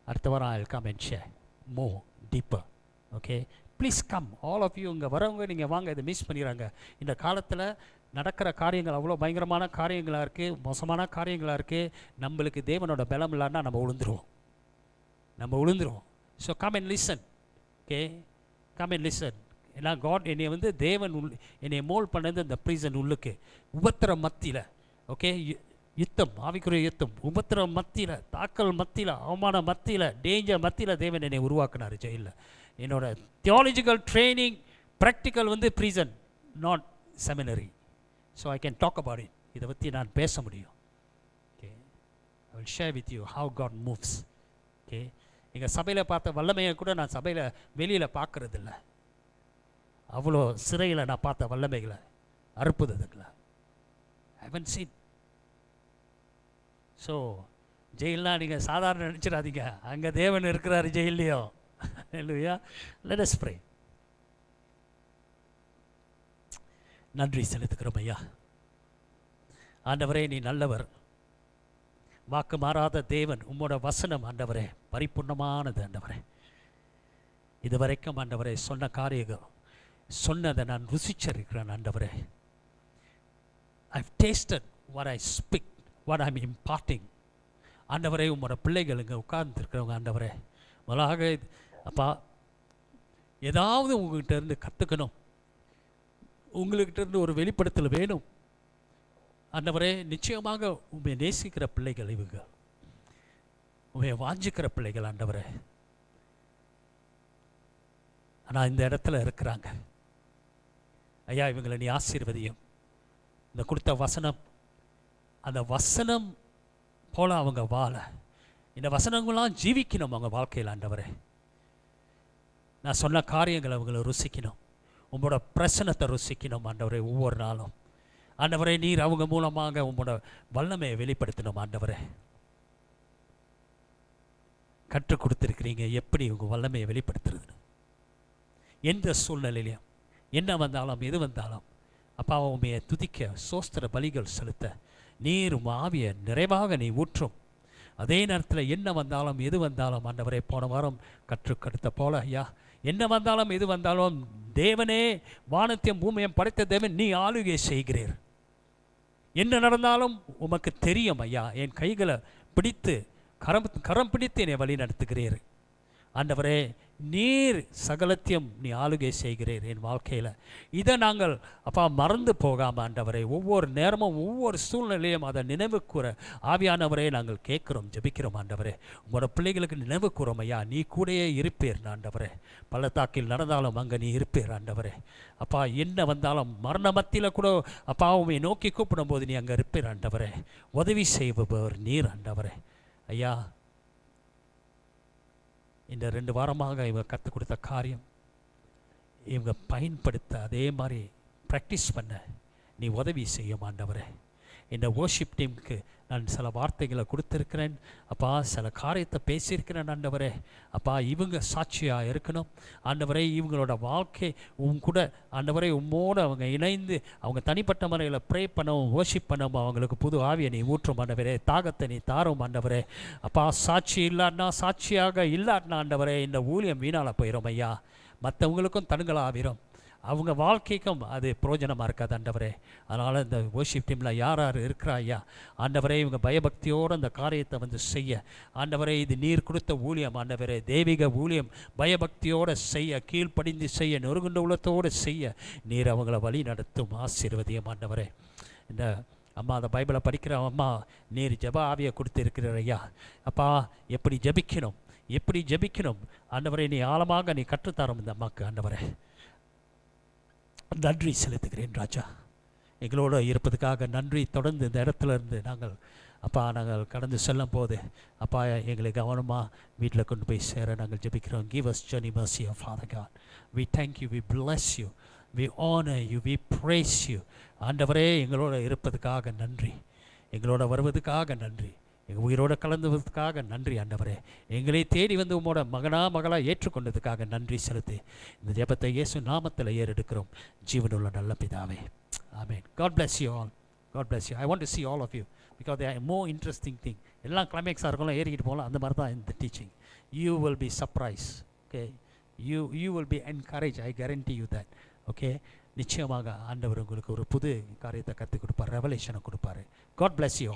[SPEAKER 1] அடுத்த வாரம் I will come and share more deeper. Okay, please come all of you. இங்கே வரவங்க நீங்கள் வாங்க, இதை மிஸ் பண்ணிடுறாங்க. இந்த காலத்தில் நடக்கிற காரியங்கள் அவ்வளோ பயங்கரமான காரியங்களாக இருக்குது, மோசமான காரியங்களாக இருக்குது. நம்மளுக்கு தேவனோட பலம் இல்லைன்னா நம்ம விழுந்துருவோம். So come and listen. Okay, come and listen. ஏன்னா காட் என்னை வந்து தேவன் என்னை மோல்ட் பண்ணது இந்த ப்ரீசன் உள்ளுக்கு, உபத்திர மத்தியில். ஓகே, யுத்தம், ஆவிக்குரிய யுத்தம், உபத்திர மத்தியில், தாக்கல் மத்தியில், அவமான மத்தியில், டேஞ்சர் மத்தியில் தேவன் என்னை உருவாக்குனார் ஜெயிலில். என்னோட தியாலஜிக்கல் ட்ரைனிங் ப்ராக்டிக்கல் வந்து prison, not seminary. So I can talk about it. இதை பற்றி நான் பேச முடியும். Okay, I will share with you how God moves. Okay, எங்கள் சபையில் பார்த்த வல்லமையை கூட நான் சபையில் வெளியில் பார்க்குறதில்ல. அவ்வளோ சிறையில் நான் பார்த்த வல்லமைகளை, அறுப்புதல்களை ஐ ஹவன்ட் சீன். ஸோ ஜெயிலாம் நீங்கள் சாதாரண நினச்சிடாதீங்க, அங்கே தேவன் இருக்கிறார் ஜெயிலையும். இல்லையா? Let us pray. நன்றி செலுத்துக்கிறோம் ஐயா. ஆண்டவரே, நீ நல்லவர், வாக்கு மாறாத தேவன். உம்மோட வசனம் ஆண்டவரே பரிபூர்ணமானது. ஆண்டவரே, இதுவரைக்கும் ஆண்டவரே சொன்ன காரியங்கள், சொன்னதை நான் ருசிச்சிருக்கிறேன். ஆண்டவரே, I've tasted what I speak, what I'm imparting. ஆண்டவரே, உம்மோட பிள்ளைகள் இங்கே உட்கார்ந்துருக்கிறவங்க ஆண்டவரே, முதலாக அப்பா ஏதாவது உங்கள்கிட்ட இருந்து கற்றுக்கணும், உங்கள்கிட்ட இருந்து ஒரு வெளிப்படுத்தல் வேணும். ஆண்டவரே, நிச்சயமாக உண்மை நேசிக்கிற பிள்ளைகள் இவங்க, உண்மை வாஞ்சிக்கிற பிள்ளைகள் ஆண்டவரே. ஆனால் இந்த இடத்துல இருக்கிறாங்க ஐயா, இவங்களை நீ ஆசீர்வதியும். இந்த கொடுத்த வசனம், அந்த வசனம் போல அவங்க வாழ, இந்த வசனங்கள்லாம் ஜீவிக்கணும் அவங்க வாழ்க்கையில் ஆண்டவரே. நான் சொன்ன காரியங்களை அவங்களை ருசிக்கணும், உங்களோட பிரசனத்தை ருசிக்கணும் ஆண்டவரே. ஒவ்வொரு நாளும் ஆண்டவரே, நீர் அவங்க மூலமாக உங்களோட வல்லமையை வெளிப்படுத்தணும் ஆண்டவரே. கற்றுக் கொடுத்துருக்கிறீங்க எப்படி உங்கள் வல்லமையை வெளிப்படுத்துறதுன்னு. எந்த சூழ்நிலையிலையும் என்ன வந்தாலும் எது வந்தாலும் அப்பா உண்மையை துதிக்க, சோஸ்திர பலிகள் செலுத்த நீர் உங்கள் ஆவியை நிறைவாக நீ ஊற்றும். அதே நேரத்தில் என்ன வந்தாலும் எது வந்தாலும் ஆண்டவரே, போன வாரம் கற்றுக்கொடுத்த போல ஐயா, என்ன வந்தாலும் எது வந்தாலும் தேவனே, வானத்தையும் பூமியையும் படைத்த தேவன், நீ ஆளுகை செய்கிறீர். என்ன நடந்தாலும் உமக்கு தெரியும் ஐயா. என் கைகளை பிடித்து கரம் பிடித்து என்னை வழி நடத்துகிறீர் ஆண்டவரே. நீர் சகலத்தையும் நீ ஆளுகை செய்கிறீர் என் வாழ்க்கையில். இதை நாங்கள் அப்பா மறந்து போகாமல் ஆண்டவரே, ஒவ்வொரு நேரமும் ஒவ்வொரு சூழ்நிலையும் அதை நினைவு கூற ஆவியானவரே நாங்கள் கேட்குறோம், ஜெபிக்கிறோம் ஆண்டவரே. உங்களோட பிள்ளைகளுக்கு நினைவு கூறோம் ஐயா, நீ கூடயே இருப்பீர் ஆண்டவரே. பள்ளத்தாக்கில் நடந்தாலும் அங்கே நீ இருப்பீர் ஆண்டவரே. அப்பா என்ன வந்தாலும் மரண மத்தியில் கூட அப்பா உண்மை நோக்கி கூப்பிடும்போது நீ அங்கே இருப்பீர் ஆண்டவரே. உதவி செய்பவர் நீர் ஆண்டவரே. ஐயா, இந்த 2 வாரமாக இவங்க கற்றுக் கொடுத்த காரியம் இவங்க பயன்படுத்த, அதே மாதிரி ப்ராக்டிஸ் பண்ண நீ உதவி செய்யும் ஆண்டவரே. இந்த வர்ஷிப் டீமுக்கு நான் சில வார்த்தைகளை கொடுத்துருக்கிறேன் அப்பா, சில காரியத்தை பேசியிருக்கிறேன் ஆண்டவரே. அப்பா, இவங்க சாட்சியாக இருக்கணும் ஆண்டவரே. இவங்களோட வாழ்க்கை கூட ஆண்டவரே உம்மோடு அவங்க இணைந்து அவங்க தனிப்பட்ட முறையில் ப்ரே பண்ணவும் வர்ஷிப் பண்ணவும் அவங்களுக்கு புது ஆவியை நீ ஊற்றும் ஆண்டவரே. தாகத்தை நீ தாரும் ஆண்டவரே. அப்பா, சாட்சி இல்லாட்டினா, சாட்சியாக இல்லாட்டினா ஆண்டவரே, இந்த ஊழியம் வீணால் போயிடும் ஐயா. மற்றவங்களுக்கும் தடுங்களாகிரும், அவங்க வாழ்க்கைக்கும் அது பிரயோஜனமாக இருக்காது ஆண்டவரே. அதனால் இந்த வர்ஷிப் டீமில் யார் யார் இருக்கிறா ஐயா ஆண்டவரே, இவங்க பயபக்தியோடு அந்த காரியத்தை செய்ய ஆண்டவரே, இது நீர் கொடுத்த ஊழியம் ஆண்டவரே, தெய்வீக ஊழியம், பயபக்தியோடு செய்ய, கீழ்ப்படிந்து செய்ய, நொறுங்குண்ட உள்ளத்தோடு செய்ய நீர் அவங்கள வழி நடத்தும் ஆசீர்வதியும் ஆண்டவரே. இந்த அம்மா அந்த பைபிளை படிக்கிற அம்மா, நீர் ஜெப ஆவியை கொடுத்துருக்கிறார் ஐயா. அப்பா, எப்படி ஜெபிக்கணும் ஆண்டவரே, நீ ஆழமாக நீ கற்றுத்தரும் இந்த அம்மாவுக்கு ஆண்டவரே. நன்றி செலுத்துகிறேன் ராஜா. எங்களோட இருப்பதுக்காக நன்றி. தொடர்ந்து இந்த இடத்துல இருந்து நாங்கள் கடந்து செல்லும் போது அப்பா, எங்களை கவனமாக வீட்டில் கொண்டு போய் சேர நாங்கள் ஜெபிக்கிறோம். Give us journey mercy, oh Father God. We thank you, we bless you, we honor you, we praise you. ஆண்டவரே, எங்களோட இருப்பதுக்காக நன்றி, எங்களோட வருவதுக்காக நன்றி, எங்கள் உயிரோடு கலந்துவதற்காக நன்றி ஆண்டவரே. எங்களை தேடி வந்து உம்மோட மகளாக ஏற்றுக்கொண்டதுக்காக நன்றி செலுத்தி இந்த ஜெபத்தை இயேசு நாமத்தில் ஏறெடுக்கிறோம் ஜீவனுள்ள நல்ல பிதாவே. ஆமென். God bless you all. God bless you. I want to see all of you because they are more interesting thing. எல்லாம் கிளைமேக்ஸாக இருக்கலாம், ஏறிக்கிட்டு போகலாம், அந்த மாதிரி தான் இந்த teaching. You will be surprised. Okay, you will be encouraged. I guarantee you that. Okay, நிச்சயமாக ஆண்டவர் உங்களுக்கு ஒரு புது காரியத்தை கற்றுக் கொடுப்பார், ரெவலேஷனை கொடுப்பார். God bless you all.